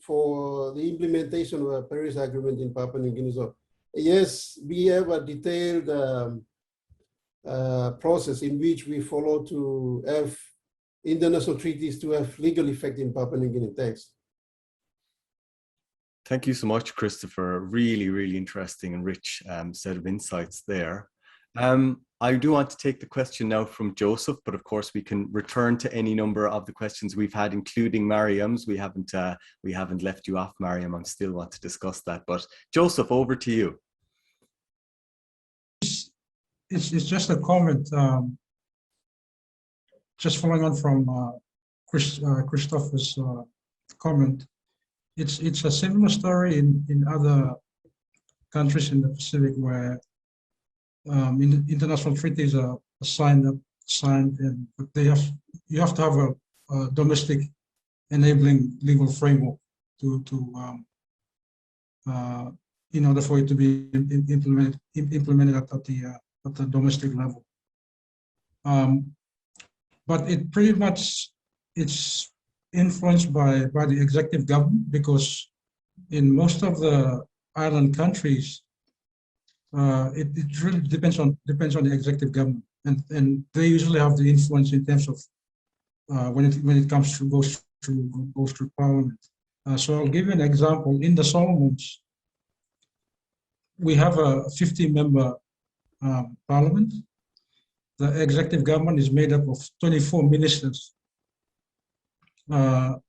for the implementation of a Paris Agreement in Papua New Guinea. So yes, we have a detailed process in which we follow to have international treaties to have legal effect in Papua New Guinea. Thanks. Thank you so much, Christopher. Really, really interesting and rich set of insights there. I do want to take the question now from Joseph, but of course we can return to any number of the questions we've had, including Mariam's. We haven't left you off, Mariam. I still want to discuss that, but Joseph, over to you. It's just a comment, just following on from Christopher's comment. It's a similar story in other countries in the Pacific where international treaties are signed, and you have to have a domestic enabling legal framework in order for it to be implemented at the domestic level. But it pretty much it's influenced by the executive government, because in most of the island countries, it really depends on the executive government, and they usually have the influence in terms of when it comes to goes through Parliament. So I'll give you an example. In the Solomons, we have a 50-member Parliament. The executive government is made up of 24 ministers. And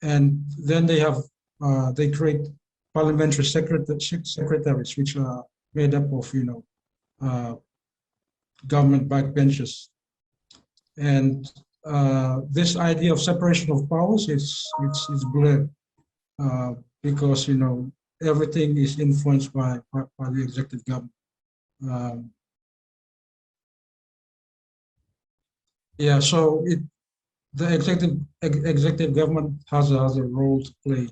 then they create parliamentary secretaries, which are made up of, government backbenchers. And this idea of separation of powers is blurred because, everything is influenced by the executive government. Yeah, so the executive government has a role to play,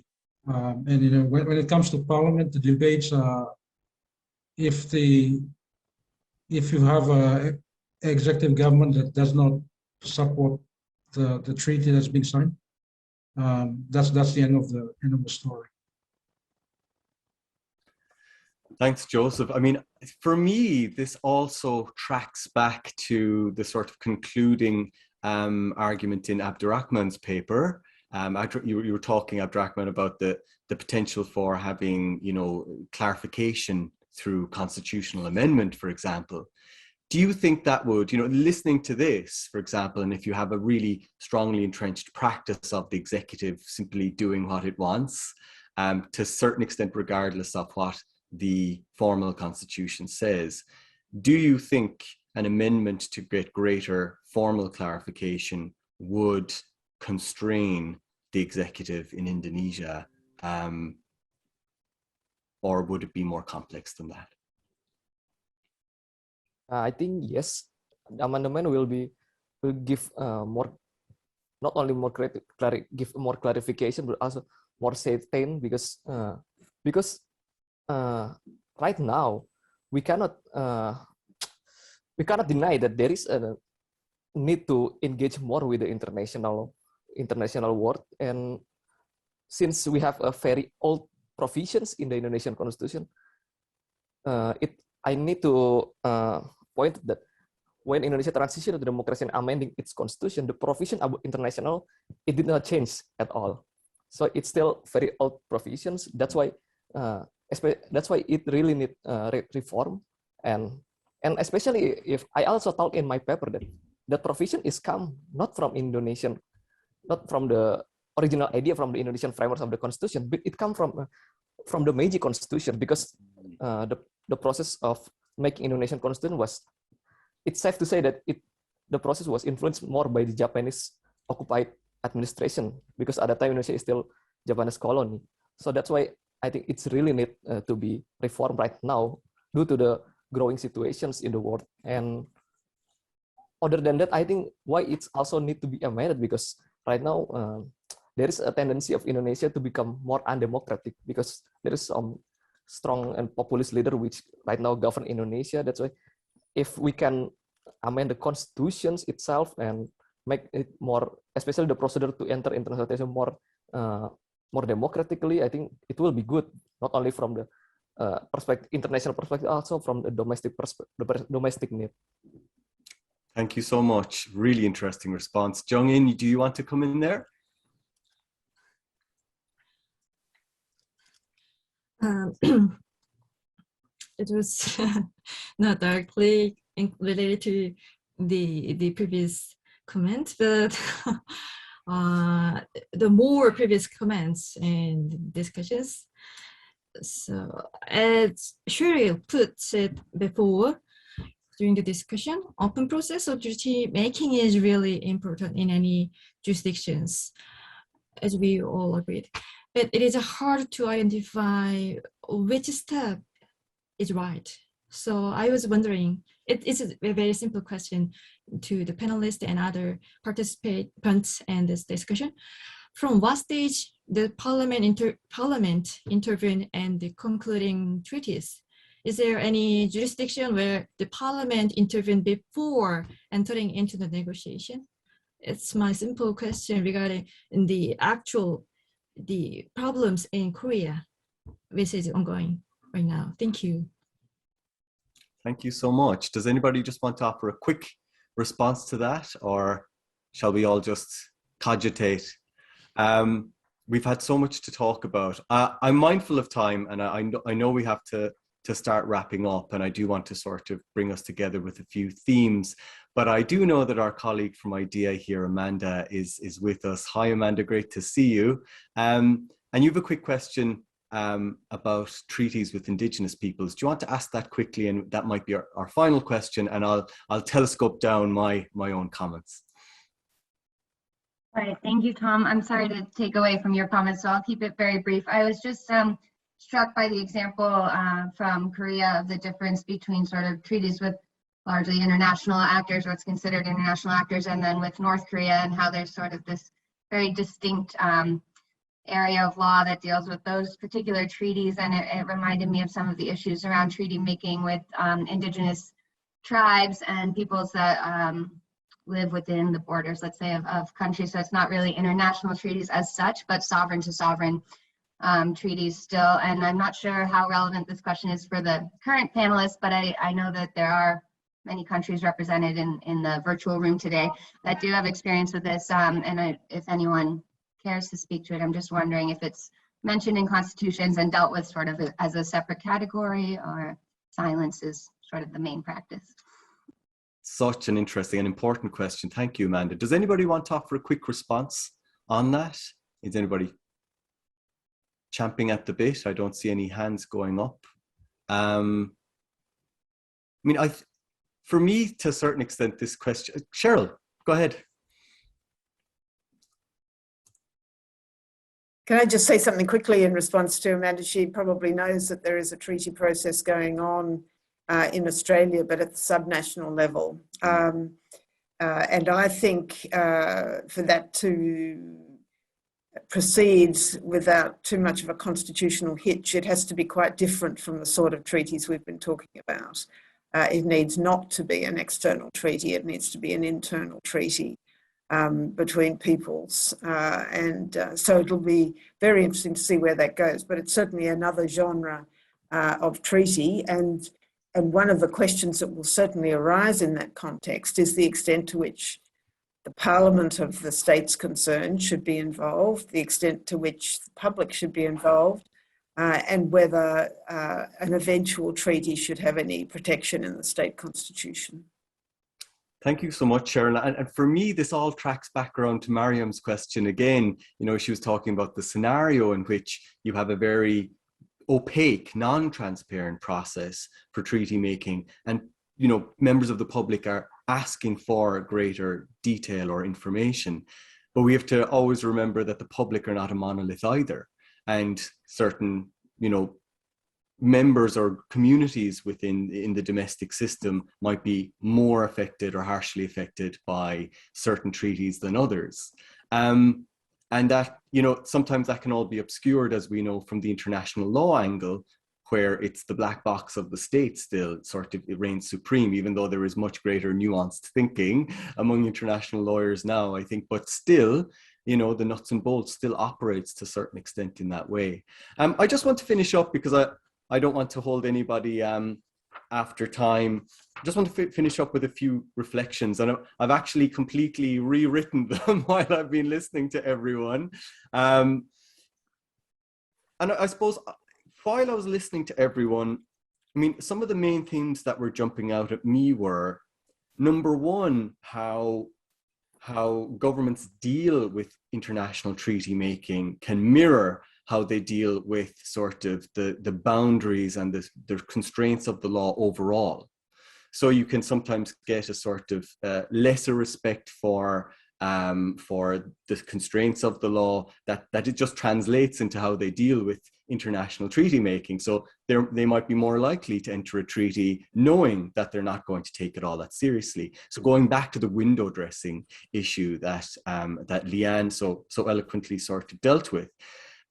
and when it comes to Parliament, the debates are if you have a executive government that does not support the treaty that's been signed, that's the end of the story. Thanks, Joseph. I mean, for me, this also tracks back to the sort of concluding argument in Abdurrahman's paper. You were talking, Abdurrahman, about the potential for having, clarification through constitutional amendment, for example. Do you think that would, listening to this, for example, and if you have a really strongly entrenched practice of the executive simply doing what it wants, to a certain extent, regardless of what the formal constitution says, do you think an amendment to get greater formal clarification would constrain the executive in Indonesia, or would it be more complex than that? I think yes. The amendment will give more, not only more give more clarification, but also more certain, because right now we cannot deny that there is a need to engage more with the international world, and since we have a very old provisions in the Indonesian Constitution, I need to point that when Indonesia transitioned to democracy and amending its constitution, the provision about international, it did not change at all. So it's still very old provisions. That's why it really need reform, and especially if I also talk in my paper that the provision is come not from Indonesian, not from the original idea from the Indonesian framework of the constitution, but it come from the Meiji constitution, because the process of making Indonesian constitution was, it's safe to say that the process was influenced more by the Japanese occupied administration, because at that time Indonesia is still Japanese colony. So that's why I think it's really need to be reformed right now due to the growing situations in the world. And other than that, I think why it's also need to be amended, because right now there is a tendency of Indonesia to become more undemocratic because there is some strong and populist leader which right now govern Indonesia. That's why if we can amend the constitutions itself and make it more, especially the procedure to enter international more more democratically, I think it will be good, not only from the perspective, international perspective, also from the domestic perspective, domestic need. Thank you so much. Really interesting response. Jung-in, do you want to come in there? It was not directly related to the previous comments, but the more previous comments and discussions. So as Cheryl put it before, during the discussion, open process of treaty making is really important in any jurisdictions, as we all agreed. But it is hard to identify which step is right. So I was wondering, it is a very simple question to the panelists and other participants in this discussion. From what stage the parliament intervene in the concluding treaties? Is there any jurisdiction where the parliament intervened before entering into the negotiation? It's my simple question regarding the problems in Korea, which is ongoing right now. Thank you. Thank you so much. Does anybody just want to offer a quick response to that, or shall we all just cogitate? We've had so much to talk about. I'm mindful of time, and I know we have to start wrapping up, and I do want to sort of bring us together with a few themes. But I do know that our colleague from IDEA here, Amanda, is with us. Hi, Amanda, great to see you. And you have a quick question about treaties with Indigenous peoples. Do you want to ask that quickly? And that might be our final question, and I'll telescope down my own comments. All right, thank you, Tom. I'm sorry to take away from your comments, so I'll keep it very brief. I was just struck by the example from Korea of the difference between sort of treaties with largely international actors, what's considered international actors, and then with North Korea, and how there's sort of this very distinct area of law that deals with those particular treaties. And it reminded me of some of the issues around treaty making with indigenous tribes and peoples that live within the borders, let's say, of countries. So it's not really international treaties as such, but sovereign to sovereign treaties still. And I'm not sure how relevant this question is for the current panelists, but I know that there are many countries represented in the virtual room today that do have experience with this. If anyone cares to speak to it, I'm just wondering if it's mentioned in constitutions and dealt with sort of as a separate category, or silence is sort of the main practice. Such an interesting and important question. Thank you, Amanda. Does anybody want to offer a quick response on that? Is anybody champing at the bit? I don't see any hands going up. I mean, for me, to a certain extent, this question, Cheryl, go ahead. Can I just say something quickly in response to Amanda? She probably knows that there is a treaty process going on in Australia, but at the subnational level. And I think for that to proceed without too much of a constitutional hitch, it has to be quite different from the sort of treaties we've been talking about. It needs not to be an external treaty, it needs to be an internal treaty between peoples. So it'll be very interesting to see where that goes, but it's certainly another genre of treaty. And one of the questions that will certainly arise in that context is the extent to which the parliament of the states concerned should be involved, the extent to which the public should be involved, and whether an eventual treaty should have any protection in the state constitution. Thank you so much, Sharon. And for me, this all tracks back around to Mariam's question again. You know, she was talking about the scenario in which you have a very opaque, non-transparent process for treaty making, and you know, members of the public are asking for greater detail or information. But we have to always remember that the public are not a monolith either, and certain, you know, members or communities within the domestic system might be more affected or harshly affected by certain treaties than others. that, you know, sometimes that can all be obscured, as we know, from the international law angle, where it's the black box of the state still sort of it reigns supreme, even though there is much greater nuanced thinking among international lawyers now, I think, but still, you know, the nuts and bolts still operates to a certain extent in that way. I just want to finish up because I don't want to hold anybody after time. I just want to finish up with a few reflections, and I've actually completely rewritten them while I've been listening to everyone. And I suppose while I was listening to everyone, I mean, some of the main themes that were jumping out at me were, number one, how governments deal with international treaty making can mirror how they deal with sort of the boundaries and the constraints of the law overall. So you can sometimes get a sort of lesser respect for the constraints of the law, that it just translates into how they deal with international treaty making. So they might be more likely to enter a treaty knowing that they're not going to take it all that seriously. So going back to the window dressing issue that Leanne so eloquently sort of dealt with.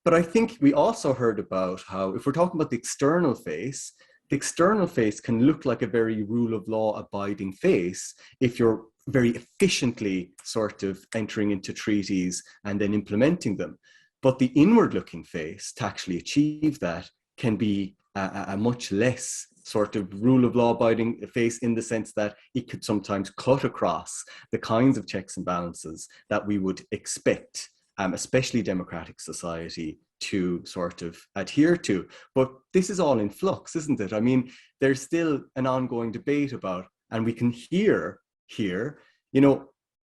But I think we also heard about how, if we're talking about the external face can look like a very rule of law abiding face if you're very efficiently sort of entering into treaties and then implementing them. But the inward looking face to actually achieve that can be a much less sort of rule of law abiding face, in the sense that it could sometimes cut across the kinds of checks and balances that we would expect, especially democratic society, to sort of adhere to. But this is all in flux, isn't it? I mean, there's still an ongoing debate about, and we can hear here, you know,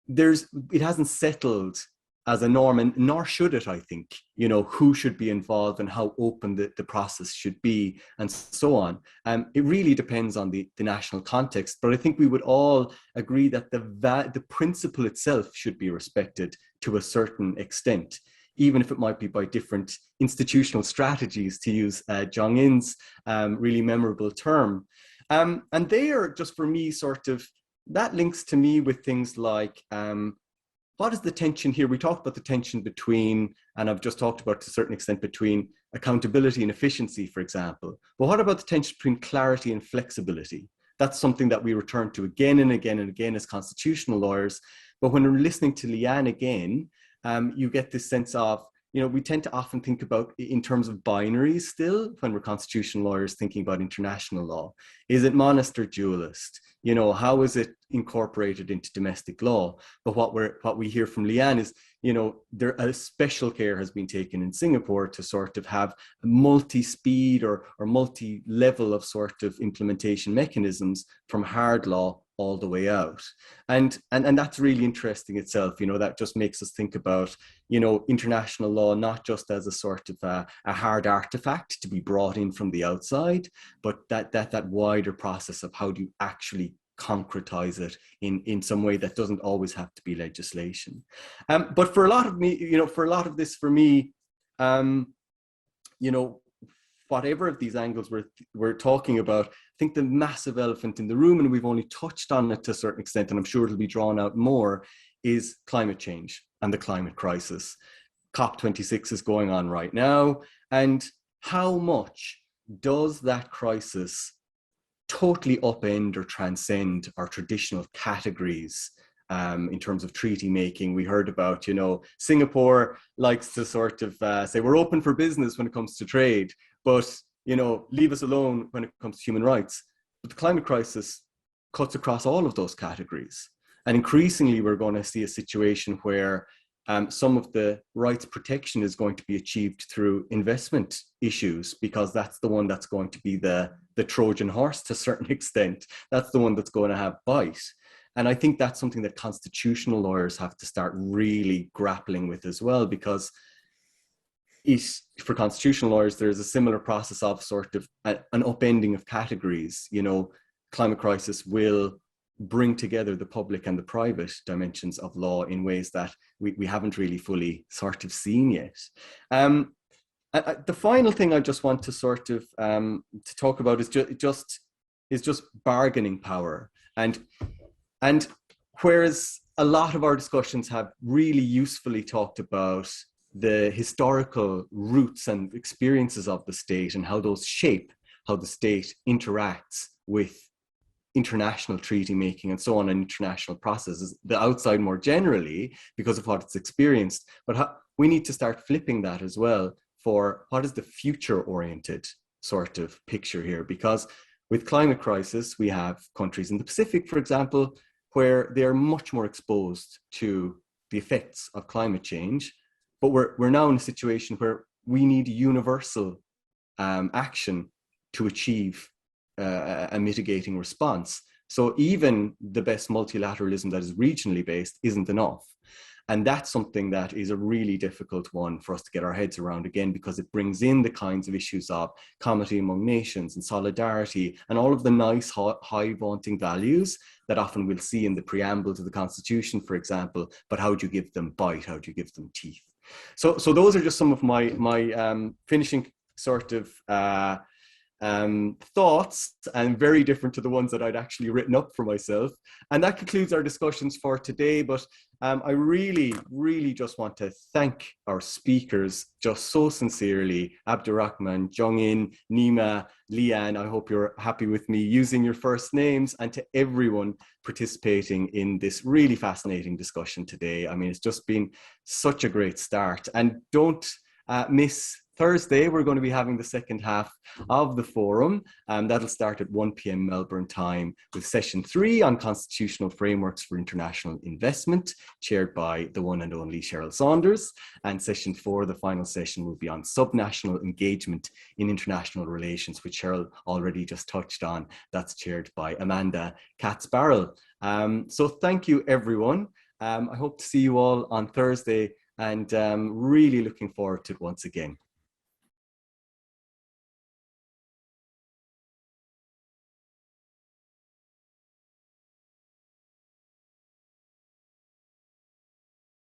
it hasn't settled as a norm, and nor should it, I think, you know, who should be involved and how open the process should be and so on. It really depends on the national context, but I think we would all agree that the principle itself should be respected to a certain extent, even if it might be by different institutional strategies, to use Jong In's really memorable term. And they are just, for me, sort of, that links to me with things like, what is the tension here? We talked about the tension between, and I've just talked about to a certain extent, between accountability and efficiency, for example. But what about the tension between clarity and flexibility? That's something that we return to again and again and again as constitutional lawyers. But when we're listening to Leanne again, you get this sense of, you know, we tend to often think about in terms of binaries still when we're constitutional lawyers thinking about international law. Is it monist or dualist? You know, how is it incorporated into domestic law? But what we hear from Leanne is, you know, a special care has been taken in Singapore to sort of have a multi-speed or multi-level of sort of implementation mechanisms from hard law all the way out. And that's really interesting itself. You know, that just makes us think about, you know, international law not just as a sort of a hard artifact to be brought in from the outside, but that wider process of how do you actually concretize it in some way that doesn't always have to be legislation. But for a lot of me, you know, for a lot of this, for me, you know, whatever of these angles we're talking about, I think the massive elephant in the room, and we've only touched on it to a certain extent, and I'm sure it'll be drawn out more, is climate change and the climate crisis. COP26 is going on right now, and how much does that crisis totally upend or transcend our traditional categories in terms of treaty making? We heard about, you know, Singapore likes to sort of say we're open for business when it comes to trade, but, you know, leave us alone when it comes to human rights. But the climate crisis cuts across all of those categories. And increasingly, we're going to see a situation where some of the rights protection is going to be achieved through investment issues, because that's the one that's going to be the Trojan horse to a certain extent. That's the one that's going to have bite. And I think that's something that constitutional lawyers have to start really grappling with as well, because for constitutional lawyers, there's a similar process of sort of an upending of categories. You know, climate crisis will bring together the public and the private dimensions of law in ways that we haven't really fully sort of seen yet. The final thing I just want to sort of to talk about is just bargaining power. And whereas a lot of our discussions have really usefully talked about the historical roots and experiences of the state and how those shape how the state interacts with international treaty making and so on, and international processes, the outside more generally, because of what it's experienced. But we need to start flipping that as well for what is the future-oriented sort of picture here, because with climate crisis, we have countries in the Pacific, for example, where they are much more exposed to the effects of climate change. But we're now in a situation where we need universal action to achieve a mitigating response. So even the best multilateralism that is regionally based isn't enough. And that's something that is a really difficult one for us to get our heads around, again, because it brings in the kinds of issues of comity among nations and solidarity and all of the nice, high vaunting values that often we'll see in the preamble to the Constitution, for example. But how do you give them bite? How do you give them teeth? So those are just some of my finishing sort of thoughts, and very different to the ones that I'd actually written up for myself. And that concludes our discussions for today. But I really, really just want to thank our speakers just so sincerely. Abdurrahman, Jong-in, Nima, Leanne, I hope you're happy with me using your first names, and to everyone participating in this really fascinating discussion today. I mean, it's just been such a great start. And don't miss Thursday, we're going to be having the second half of the forum, and that'll start at 1 p.m. Melbourne time with session 3 on constitutional frameworks for international investment, chaired by the one and only Cheryl Saunders. And session 4, the final session, will be on subnational engagement in international relations, which Cheryl already just touched on. That's chaired by Amanda Katz-Barrell. So thank you, everyone. I hope to see you all on Thursday, and really looking forward to it once again.